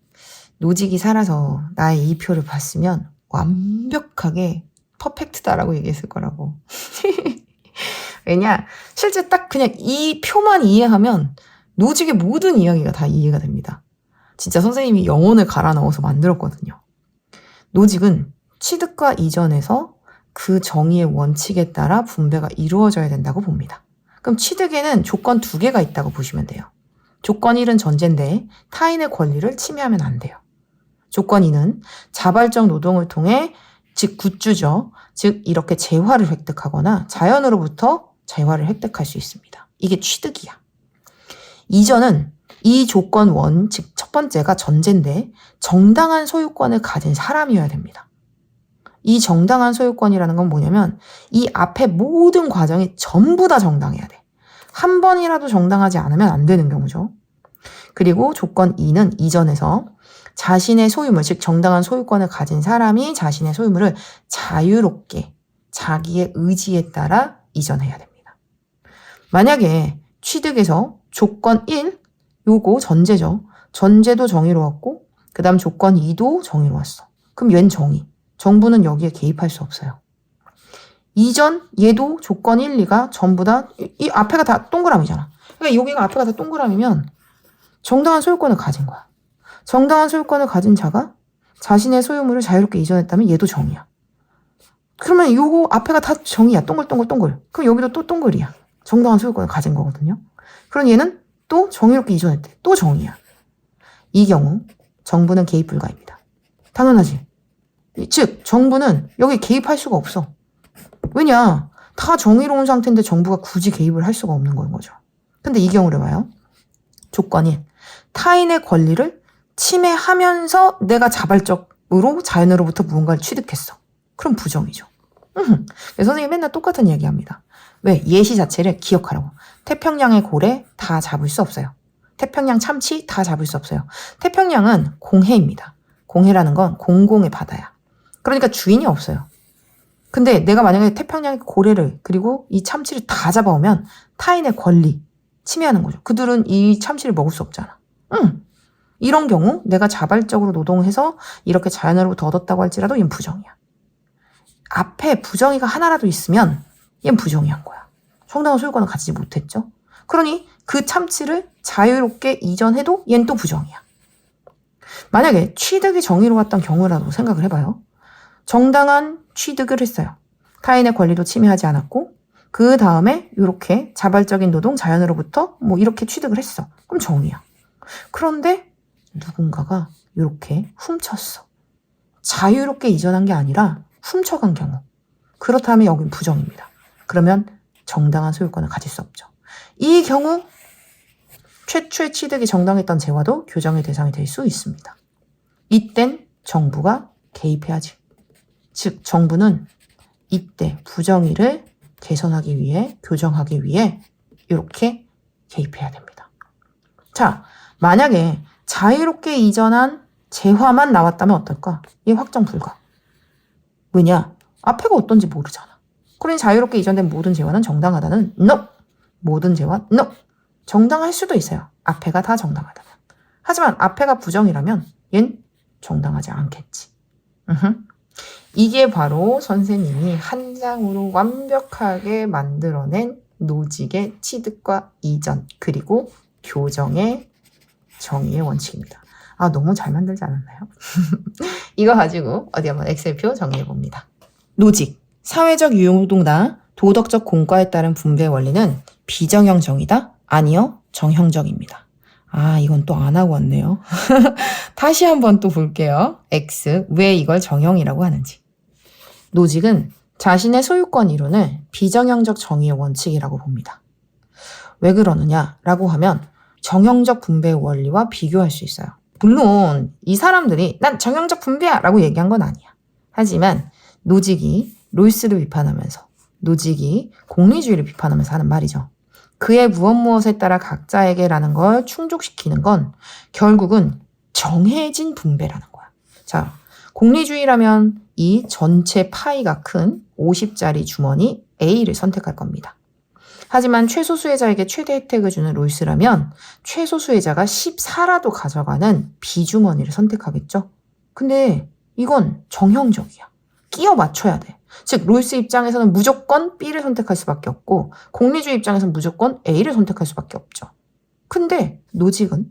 노직이 살아서 나의 이 표를 봤으면 완벽하게 퍼펙트다라고 얘기했을 거라고. 왜냐? 실제 딱 그냥 이 표만 이해하면 노직의 모든 이야기가 다 이해가 됩니다. 진짜 선생님이 영혼을 갈아 넣어서 만들었거든요. 노직은 취득과 이전에서 그 정의의 원칙에 따라 분배가 이루어져야 된다고 봅니다. 그럼 취득에는 조건 2개가 있다고 보시면 돼요. 조건 1은 전제인데 타인의 권리를 침해하면 안 돼요. 조건 2는 자발적 노동을 통해 즉 굿주죠. 즉 이렇게 재화를 획득하거나 자연으로부터 재화를 획득할 수 있습니다. 이게 취득이야. 이전은 이 조건 1, 즉 첫 번째가 전제인데 정당한 소유권을 가진 사람이어야 됩니다. 이 정당한 소유권이라는 건 뭐냐면 이 앞에 모든 과정이 전부 다 정당해야 돼. 한 번이라도 정당하지 않으면 안 되는 경우죠. 그리고 조건 2는 이전에서 자신의 소유물, 즉 정당한 소유권을 가진 사람이 자신의 소유물을 자유롭게 자기의 의지에 따라 이전해야 됩니다. 만약에 취득에서 조건 1, 요거 전제죠. 전제도 정의로웠고 그 다음 조건 2도 정의로웠어. 그럼 웬 정의? 정부는 여기에 개입할 수 없어요. 이전 얘도 조건 1, 2가 전부 다 이 앞에가 다 동그라미잖아. 그러니까 여기가 앞에가 다 동그라미면 정당한 소유권을 가진 거야. 정당한 소유권을 가진 자가 자신의 소유물을 자유롭게 이전했다면 얘도 정의야. 그러면 요거 앞에가 다 정의야. 동글. 그럼 여기도 또 동글이야. 정당한 소유권을 가진 거거든요. 그럼 얘는 또 정의롭게 이전했대. 또 정의야. 이 경우 정부는 개입 불가입니다. 당연하지. 즉 정부는 여기 개입할 수가 없어. 왜냐? 다 정의로운 상태인데 정부가 굳이 개입을 할 수가 없는 거죠. 근데 이 경우를 봐요. 조건 1. 타인의 권리를 침해하면서 내가 자발적으로 자연으로부터 무언가를 취득했어. 그럼 부정이죠. 그래서 선생님이 맨날 똑같은 이야기합니다. 왜? 예시 자체를 기억하라고. 태평양의 고래 다 잡을 수 없어요. 태평양 참치 다 잡을 수 없어요. 태평양은 공해입니다. 공해라는 건 공공의 바다야. 그러니까 주인이 없어요. 근데 내가 만약에 태평양의 고래를 그리고 이 참치를 다 잡아오면 타인의 권리 침해하는 거죠. 그들은 이 참치를 먹을 수 없잖아. 이런 경우 내가 자발적으로 노동해서 이렇게 자연으로부터 얻었다고 할지라도 얘는 부정이야. 앞에 부정의가 하나라도 있으면 얘는 부정의한 거야. 정당한 소유권을 가지지 못했죠. 그러니 그 참치를 자유롭게 이전해도 얘는 또 부정이야. 만약에 취득이 정의로웠던 경우라도 생각을 해봐요. 정당한 취득을 했어요. 타인의 권리도 침해하지 않았고 그 다음에 이렇게 자발적인 노동, 자연으로부터 뭐 이렇게 취득을 했어. 그럼 정의야. 그런데 누군가가 이렇게 훔쳤어. 자유롭게 이전한 게 아니라 훔쳐간 경우. 그렇다면 여긴 부정입니다. 그러면 정당한 소유권을 가질 수 없죠. 이 경우 최초의 취득이 정당했던 재화도 교정의 대상이 될 수 있습니다. 이땐 정부가 개입해야지. 즉 정부는 이때 부정의를 개선하기 위해, 교정하기 위해 이렇게 개입해야 됩니다. 자, 만약에 자유롭게 이전한 재화만 나왔다면 어떨까? 이 확정 불가. 왜냐? 앞에가 어떤지 모르잖아. 그러니 자유롭게 이전된 모든 재화는 정당하다는 NO! 모든 재화 NO! 정당할 수도 있어요. 앞에가 다 정당하다면. 하지만 앞에가 부정이라면 얜 정당하지 않겠지. 이게 바로 선생님이 한 장으로 완벽하게 만들어낸 노직의 취득과 이전 그리고 교정의 정의의 원칙입니다. 아, 너무 잘 만들지 않았나요? 이거 가지고 어디 한번 엑셀표 정리해봅니다. 노직, 사회적 유용노동이나 도덕적 공과에 따른 분배 원리는 비정형 정의다? 아니요, 정형적입니다. 아, 이건 또 안 하고 왔네요. 다시 한번 또 볼게요. X, 왜 이걸 정형이라고 하는지. 노직은 자신의 소유권 이론을 비정형적 정의의 원칙이라고 봅니다. 왜 그러느냐라고 하면 정형적 분배의 원리와 비교할 수 있어요. 물론 이 사람들이 난 정형적 분배야 라고 얘기한 건 아니야. 하지만 노직이 롤스를 비판하면서 노직이 공리주의를 비판하면서 하는 말이죠. 그의 무엇에 따라 각자에게라는 걸 충족시키는 건 결국은 정해진 분배라는 거야. 자, 공리주의라면 이 전체 파이가 큰 50짜리 주머니 A를 선택할 겁니다. 하지만 최소 수혜자에게 최대 혜택을 주는 롤스라면 최소 수혜자가 14라도 가져가는 B주머니를 선택하겠죠? 근데 이건 정형적이야. 끼워 맞춰야 돼. 즉 롤스 입장에서는 무조건 B를 선택할 수밖에 없고 공리주의 입장에서는 무조건 A를 선택할 수밖에 없죠. 근데 노직은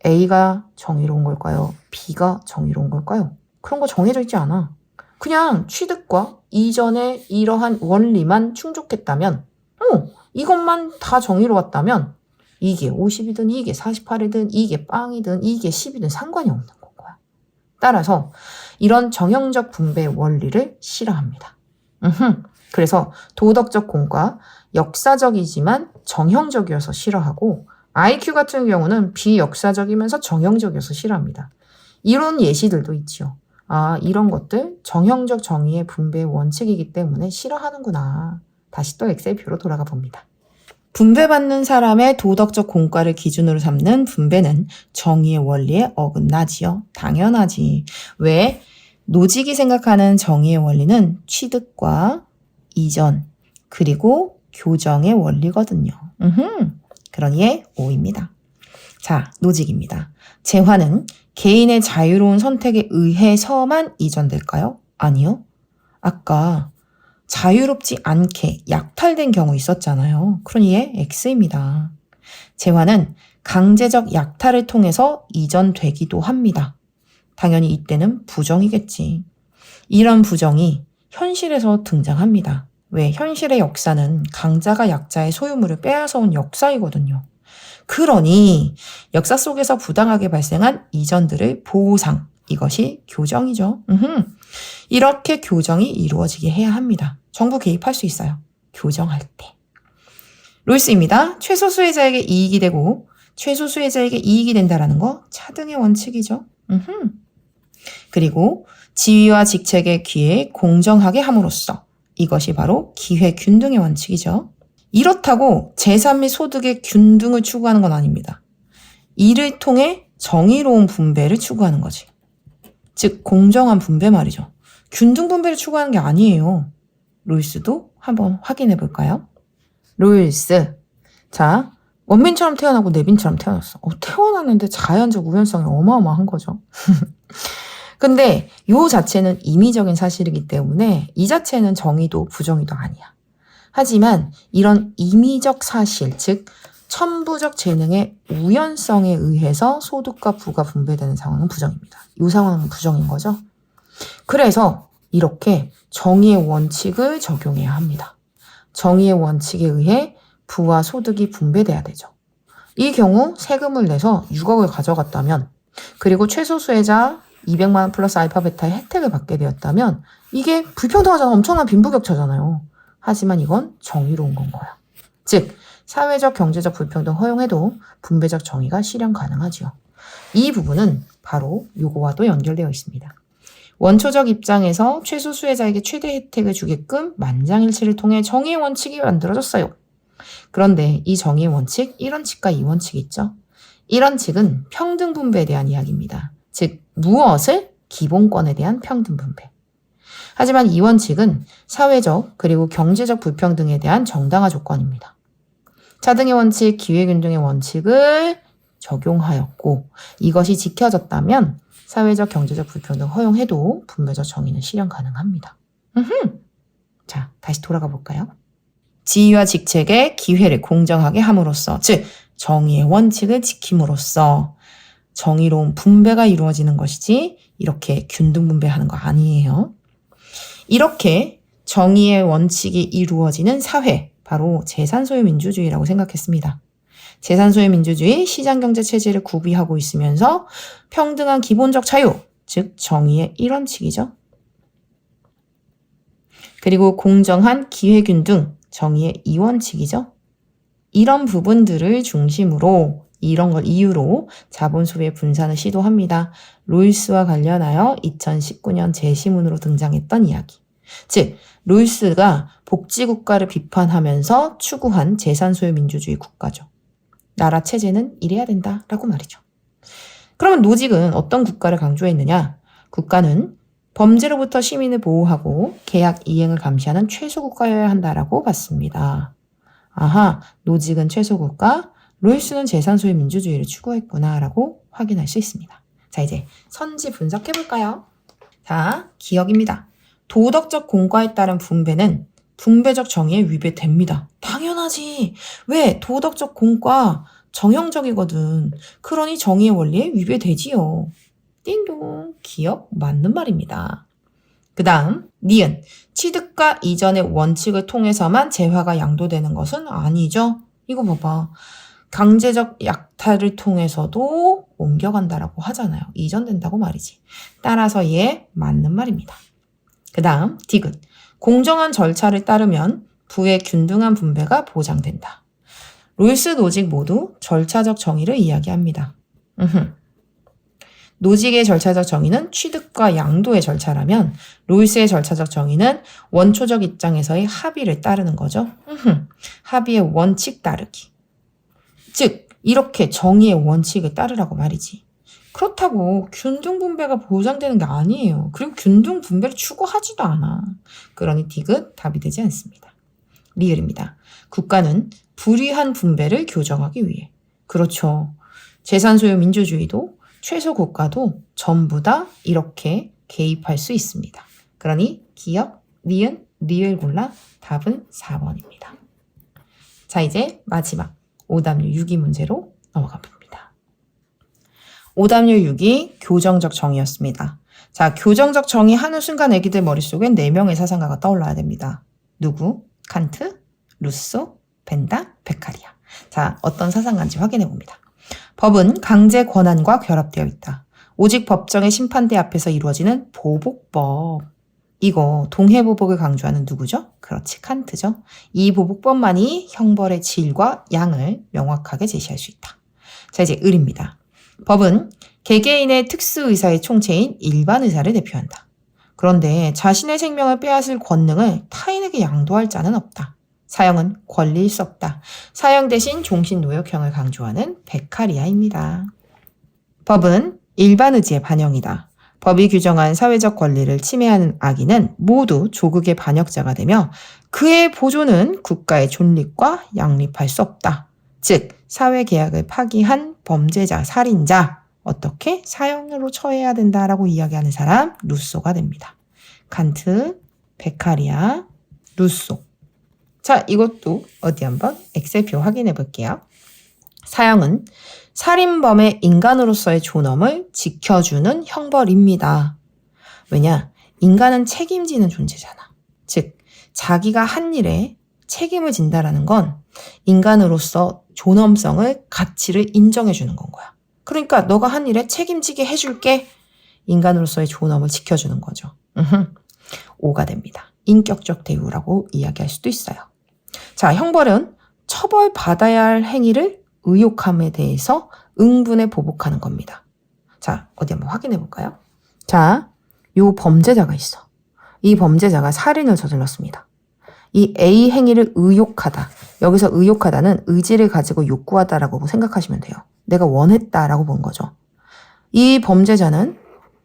A가 정의로운 걸까요? B가 정의로운 걸까요? 그런 거 정해져 있지 않아. 그냥 취득과 이전의 이러한 원리만 충족했다면 이것만 다 정의로웠다면 이게 50이든 이게 48이든 이게 빵이든 이게 10이든 상관이 없는 거야. 따라서 이런 정형적 분배 원리를 싫어합니다. 그래서 도덕적 공과 역사적이지만 정형적이어서 싫어하고 IQ 같은 경우는 비역사적이면서 정형적이어서 싫어합니다. 이런 예시들도 있지요. 아, 이런 것들 정형적 정의의 분배의 원칙이기 때문에 싫어하는구나. 다시 또 엑셀표로 돌아가 봅니다. 분배받는 사람의 도덕적 공과를 기준으로 삼는 분배는 정의의 원리에 어긋나지요. 당연하지. 왜? 노직이 생각하는 정의의 원리는 취득과 이전 그리고 교정의 원리거든요. 그러니에 O입니다. 자, 노직입니다. 재화는 개인의 자유로운 선택에 의해서만 이전될까요? 아니요. 아까 자유롭지 않게 약탈된 경우 있었잖아요. 그러니 얘 X입니다. 재화는 강제적 약탈을 통해서 이전되기도 합니다. 당연히 이때는 부정이겠지. 이런 부정이 현실에서 등장합니다. 왜? 현실의 역사는 강자가 약자의 소유물을 빼앗아온 역사이거든요. 그러니 역사 속에서 부당하게 발생한 이전들의 보상, 이것이 교정이죠. 이렇게 교정이 이루어지게 해야 합니다. 정부 개입할 수 있어요. 교정할 때. 롤스입니다. 최소 수혜자에게 이익이 되고 최소 수혜자에게 이익이 된다라는 거 차등의 원칙이죠. 그리고 지위와 직책의 기회에 공정하게 함으로써 이것이 바로 기회 균등의 원칙이죠. 이렇다고 재산 및 소득의 균등을 추구하는 건 아닙니다. 이를 통해 정의로운 분배를 추구하는 거지. 즉 공정한 분배 말이죠. 균등 분배를 추구하는 게 아니에요. 롤스도 한번 확인해 볼까요? 롤스. 자, 원빈처럼 태어나고 내빈처럼 태어났어. 태어났는데 자연적 우연성이 어마어마한 거죠. 근데 요 자체는 임의적인 사실이기 때문에 이 자체는 정의도 부정의도 아니야. 하지만 이런 임의적 사실, 즉 천부적 재능의 우연성에 의해서 소득과 부가 분배되는 상황은 부정입니다. 이 상황은 부정인 거죠. 그래서 이렇게 정의의 원칙을 적용해야 합니다. 정의의 원칙에 의해 부와 소득이 분배돼야 되죠. 이 경우 세금을 내서 6억을 가져갔다면 그리고 최소 수혜자 200만 원 플러스 알파 베타의 혜택을 받게 되었다면 이게 불평등하잖아. 엄청난 빈부격차잖아요. 하지만 이건 정의로운 건 거야. 즉, 사회적, 경제적 불평등 허용해도 분배적 정의가 실현 가능하지요. 이 부분은 바로 요거와도 연결되어 있습니다. 원초적 입장에서 최소 수혜자에게 최대 혜택을 주게끔 만장일치를 통해 정의의 원칙이 만들어졌어요. 그런데 이 정의의 원칙, 1원칙과 2원칙이 있죠. 1원칙은 평등 분배에 대한 이야기입니다. 즉, 무엇을? 기본권에 대한 평등 분배. 하지만 2원칙은 사회적 그리고 경제적 불평등에 대한 정당화 조건입니다. 차등의 원칙, 기회균등의 원칙을 적용하였고 이것이 지켜졌다면 사회적 경제적 불평등 허용해도 분배적 정의는 실현 가능합니다. 자, 다시 돌아가 볼까요? 지위와 직책의 기회를 공정하게 함으로써, 즉 정의의 원칙을 지킴으로써 정의로운 분배가 이루어지는 것이지 이렇게 균등 분배하는 거 아니에요. 이렇게 정의의 원칙이 이루어지는 사회, 바로 재산소유 민주주의라고 생각했습니다. 재산소유 민주주의, 시장경제 체제를 구비하고 있으면서 평등한 기본적 자유, 즉 정의의 1원칙이죠. 그리고 공정한 기회균등, 정의의 2원칙이죠. 이런 부분들을 중심으로, 이런 걸 이유로 자본 소비의 분산을 시도합니다. 롤스와 관련하여 2019년 제시문으로 등장했던 이야기. 즉, 롤스가 복지국가를 비판하면서 추구한 재산소유 민주주의 국가죠. 나라 체제는 이래야 된다라고 말이죠. 그러면 노직은 어떤 국가를 강조했느냐? 국가는 범죄로부터 시민을 보호하고 계약 이행을 감시하는 최소국가여야 한다라고 봤습니다. 아하, 노직은 최소국가, 롤스는 재산소유 민주주의를 추구했구나라고 확인할 수 있습니다. 자, 이제 선지 분석해볼까요? 자, 기억입니다. 도덕적 공과에 따른 분배는 분배적 정의에 위배됩니다. 당연하지. 왜? 도덕적 공과 정형적이거든. 그러니 정의의 원리에 위배되지요. 띵동. 기억 맞는 말입니다. 그 다음 니은. 취득과 이전의 원칙을 통해서만 재화가 양도되는 것은 아니죠. 이거 봐봐. 강제적 약탈을 통해서도 옮겨간다라고 하잖아요. 이전된다고 말이지. 따라서 얘 맞는 말입니다. 그 다음 디귿. 공정한 절차를 따르면 부의 균등한 분배가 보장된다. 롤스 노직 모두 절차적 정의를 이야기합니다. 노직의 절차적 정의는 취득과 양도의 절차라면 롤스의 절차적 정의는 원초적 입장에서의 합의를 따르는 거죠. 합의의 원칙 따르기. 즉 이렇게 정의의 원칙을 따르라고 말이지. 그렇다고 균등 분배가 보장되는 게 아니에요. 그리고 균등 분배를 추구하지도 않아. 그러니 디귿 답이 되지 않습니다. 리을입니다. 국가는 불의한 분배를 교정하기 위해. 그렇죠. 재산소유 민주주의도 최소 국가도 전부 다 이렇게 개입할 수 있습니다. 그러니 기억, 니은, 리을 골라 답은 4번입니다. 자, 이제 마지막 오답률 6위 문제로 넘어가 봅니다. 오답률 6위 교정적 정의였습니다. 자, 교정적 정의 하는 순간 애기들 머릿속엔 4명의 사상가가 떠올라야 됩니다. 누구? 칸트, 루소, 벤다, 베카리아. 자, 어떤 사상가인지 확인해 봅니다. 법은 강제 권한과 결합되어 있다. 오직 법정의 심판대 앞에서 이루어지는 보복법. 이거 동해보복을 강조하는 누구죠? 그렇지, 칸트죠. 이 보복법만이 형벌의 질과 양을 명확하게 제시할 수 있다. 자, 이제 을입니다. 법은 개개인의 특수의사의 총체인 일반의사를 대표한다. 그런데 자신의 생명을 빼앗을 권능을 타인에게 양도할 자는 없다. 사형은 권리일 수 없다. 사형 대신 종신노역형을 강조하는 베카리아입니다. 법은 일반의지의 반영이다. 법이 규정한 사회적 권리를 침해하는 악인은 모두 조국의 반역자가 되며 그의 보조는 국가의 존립과 양립할 수 없다. 즉 사회계약을 파기한 범죄자, 살인자 어떻게 사형으로 처해야 된다라고 이야기하는 사람 루소가 됩니다. 칸트, 베카리아, 루소. 자, 이것도 어디 한번 엑셀표 확인해 볼게요. 사형은 살인범의 인간으로서의 존엄을 지켜주는 형벌입니다. 왜냐? 인간은 책임지는 존재잖아. 즉 자기가 한 일에 책임을 진다라는 건 인간으로서 존엄성을, 가치를 인정해 주는 건 거야. 그러니까 너가 한 일에 책임지게 해줄게. 인간으로서의 존엄을 지켜주는 거죠. 5가 됩니다. 인격적 대우라고 이야기할 수도 있어요. 자, 형벌은 처벌받아야 할 행위를 의욕함에 대해서 응분에 보복하는 겁니다. 자, 어디 한번 확인해 볼까요? 자, 요 범죄자가 있어. 이 범죄자가 살인을 저질렀습니다. 이 A 행위를 의욕하다. 여기서 의욕하다는 의지를 가지고 욕구하다라고 생각하시면 돼요. 내가 원했다라고 본 거죠. 이 범죄자는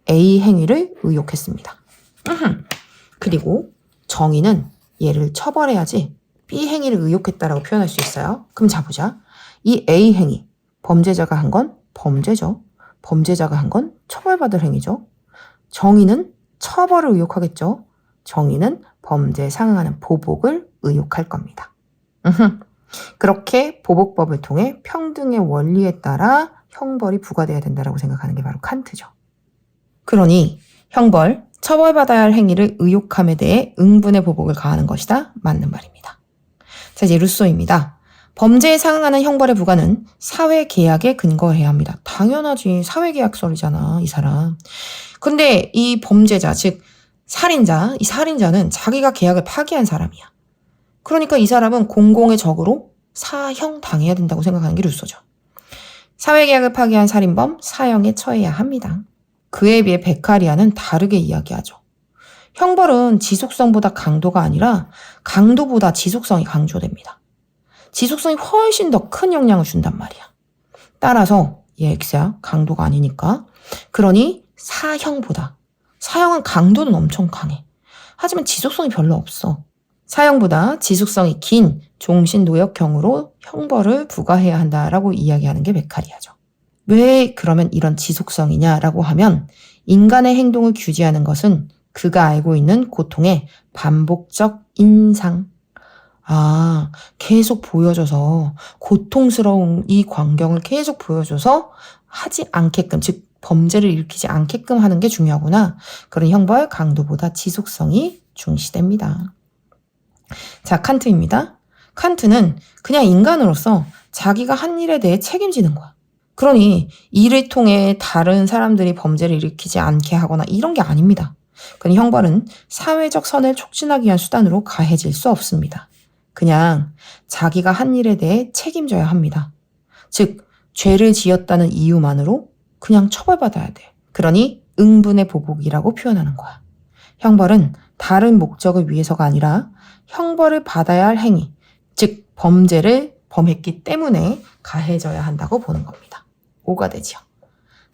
A 행위를 의욕했습니다. 그리고 정의는 얘를 처벌해야지 B 행위를 의욕했다라고 표현할 수 있어요. 그럼 자 보자. 이 A 행위, 범죄자가 한 건 범죄죠. 범죄자가 한 건 처벌받을 행위죠. 정의는 처벌을 의욕하겠죠. 정의는 범죄에 상응하는 보복을 의욕할 겁니다. 그렇게 보복법을 통해 평등의 원리에 따라 형벌이 부과돼야 된다고 생각하는 게 바로 칸트죠. 그러니 형벌, 처벌받아야 할 행위를 의욕함에 대해 응분의 보복을 가하는 것이다. 맞는 말입니다. 자, 이제 루소입니다. 범죄에 상응하는 형벌의 부과는 사회계약에 근거해야 합니다. 당연하지. 사회계약설이잖아, 이 사람. 근데 이 범죄자, 즉 살인자, 이 살인자는 자기가 계약을 파기한 사람이야. 그러니까 이 사람은 공공의 적으로 사형 당해야 된다고 생각하는 게 루소죠. 사회계약을 파기한 살인범, 사형에 처해야 합니다. 그에 비해 베카리아는 다르게 이야기하죠. 형벌은 지속성보다 강도가 아니라 강도보다 지속성이 강조됩니다. 지속성이 훨씬 더 큰 영향을 준단 말이야. 따라서 얘 X야. 강도가 아니니까. 그러니 사형은 강도는 엄청 강해. 하지만 지속성이 별로 없어. 사형보다 지속성이 긴 종신노역형으로 형벌을 부과해야 한다라고 이야기하는 게 베카리아죠. 왜 그러면 이런 지속성이냐라고 하면 인간의 행동을 규제하는 것은 그가 알고 있는 고통의 반복적 인상. 계속 보여줘서 고통스러운 이 광경을 계속 보여줘서 하지 않게끔, 즉 범죄를 일으키지 않게끔 하는 게 중요하구나. 그런 형벌 강도보다 지속성이 중시됩니다. 자, 칸트입니다. 칸트는 그냥 인간으로서 자기가 한 일에 대해 책임지는 거야. 그러니 이를 통해 다른 사람들이 범죄를 일으키지 않게 하거나 이런 게 아닙니다. 그러니 형벌은 사회적 선을 촉진하기 위한 수단으로 가해질 수 없습니다. 그냥 자기가 한 일에 대해 책임져야 합니다. 즉, 죄를 지었다는 이유만으로 그냥 처벌받아야 돼. 그러니 응분의 보복이라고 표현하는 거야. 형벌은 다른 목적을 위해서가 아니라 형벌을 받아야 할 행위, 즉 범죄를 범했기 때문에 가해져야 한다고 보는 겁니다. 5가 되죠.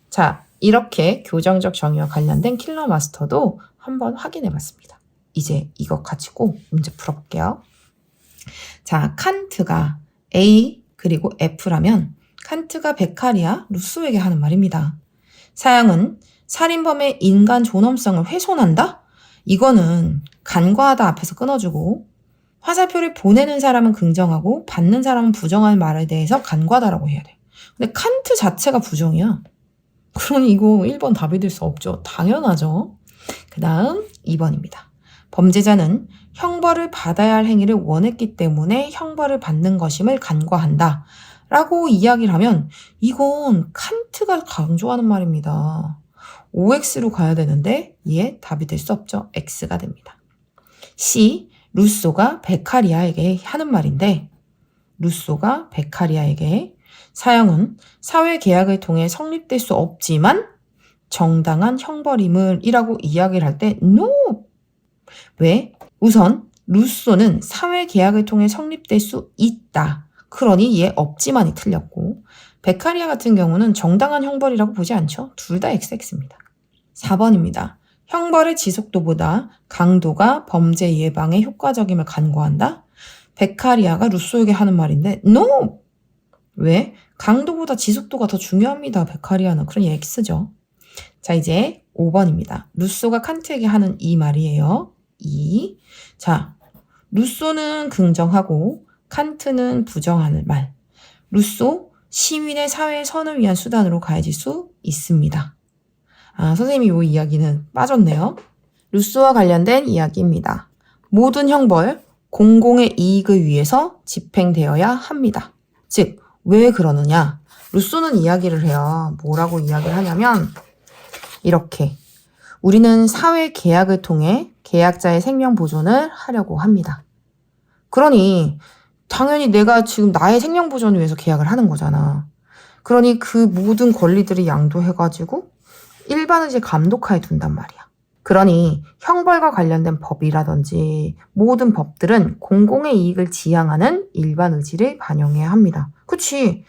자, 이렇게 교정적 정의와 관련된 킬러 마스터도 한번 확인해 봤습니다. 이제 이거 가지고 문제 풀어볼게요. 자, 칸트가 A 그리고 F라면 칸트가 베카리아, 루소에게 하는 말입니다. 사형은 살인범의 인간 존엄성을 훼손한다? 이거는 간과하다 앞에서 끊어주고 화살표를 보내는 사람은 긍정하고 받는 사람은 부정할 말에 대해서 간과하다라고 해야 돼. 근데 칸트 자체가 부정이야. 그러니 이거 1번 답이 될 수 없죠. 당연하죠. 그 다음 2번입니다. 범죄자는 형벌을 받아야 할 행위를 원했기 때문에 형벌을 받는 것임을 간과한다. 라고 이야기를 하면 이건 칸트가 강조하는 말입니다. OX로 가야 되는데 얘 답이 될 수 없죠. X가 됩니다. C. 루소가 베카리아에게 하는 말인데 루소가 베카리아에게 사형은 사회계약을 통해 성립될 수 없지만 정당한 형벌임을 이라고 이야기를 할 때 NO! 왜? 우선 루소는 사회계약을 통해 성립될 수 있다. 그러니 얘 없지만이 틀렸고 베카리아 같은 경우는 정당한 형벌이라고 보지 않죠. 둘 다 XX입니다. 4번입니다. 형벌의 지속도보다 강도가 범죄 예방에 효과적임을 간과한다. 베카리아가 루소에게 하는 말인데 NO! 왜? 강도보다 지속도가 더 중요합니다. 베카리아는. 그러니 X죠. 자, 이제 5번입니다. 루소가 칸트에게 하는 이 말이에요. 자, 루소는 긍정하고 칸트는 부정하는 말. 루소, 시민의 사회의 선을 위한 수단으로 가해질 수 있습니다. 선생님이 이 이야기는 빠졌네요. 루소와 관련된 이야기입니다. 모든 형벌, 공공의 이익을 위해서 집행되어야 합니다. 즉, 왜 그러느냐? 루소는 이야기를 해요. 뭐라고 이야기를 하냐면 이렇게 우리는 사회 계약을 통해 계약자의 생명 보존을 하려고 합니다. 그러니 당연히 내가 지금 나의 생명 보존을 위해서 계약을 하는 거잖아. 그러니 그 모든 권리들을 양도해가지고 일반 의지 감독하에 둔단 말이야. 그러니 형벌과 관련된 법이라든지 모든 법들은 공공의 이익을 지향하는 일반 의지를 반영해야 합니다. 그치?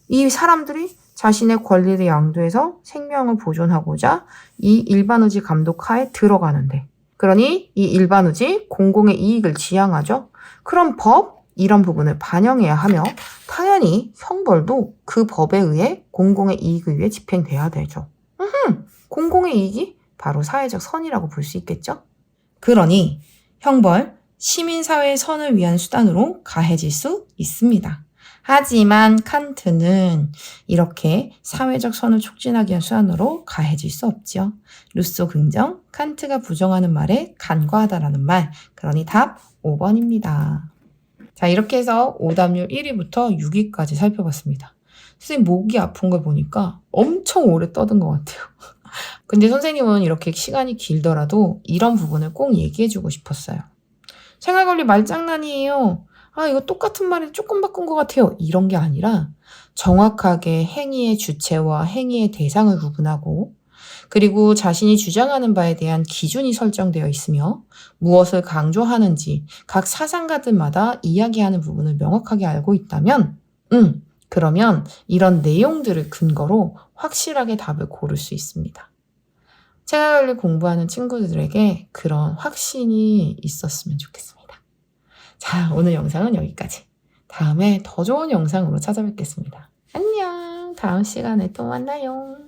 이 사람들이 자신의 권리를 양도해서 생명을 보존하고자 이 일반 의지 감독하에 들어가는데, 그러니 이 일반 의지 공공의 이익을 지향하죠. 그럼 법 이런 부분을 반영해야 하며 당연히 형벌도 그 법에 의해 공공의 이익을 위해 집행돼야 되죠. 공공의 이익이 바로 사회적 선이라고 볼 수 있겠죠? 그러니 형벌, 시민사회의 선을 위한 수단으로 가해질 수 있습니다. 하지만 칸트는 이렇게 사회적 선을 촉진하기 위한 수단으로 가해질 수 없죠. 루소 긍정, 칸트가 부정하는 말에 간과하다라는 말, 그러니 답 5번입니다. 자, 이렇게 해서 오답률 1위부터 6위까지 살펴봤습니다. 선생님 목이 아픈 걸 보니까 엄청 오래 떠든 것 같아요. 근데 선생님은 이렇게 시간이 길더라도 이런 부분을 꼭 얘기해주고 싶었어요. 생활관리 말장난이에요. 아, 이거 똑같은 말을 조금 바꾼 것 같아요. 이런 게 아니라 정확하게 행위의 주체와 행위의 대상을 구분하고, 그리고 자신이 주장하는 바에 대한 기준이 설정되어 있으며 무엇을 강조하는지 각 사상가들마다 이야기하는 부분을 명확하게 알고 있다면 그러면 이런 내용들을 근거로 확실하게 답을 고를 수 있습니다. 생활관리 공부하는 친구들에게 그런 확신이 있었으면 좋겠습니다. 자, 오늘 영상은 여기까지. 다음에 더 좋은 영상으로 찾아뵙겠습니다. 안녕. 다음 시간에 또 만나요.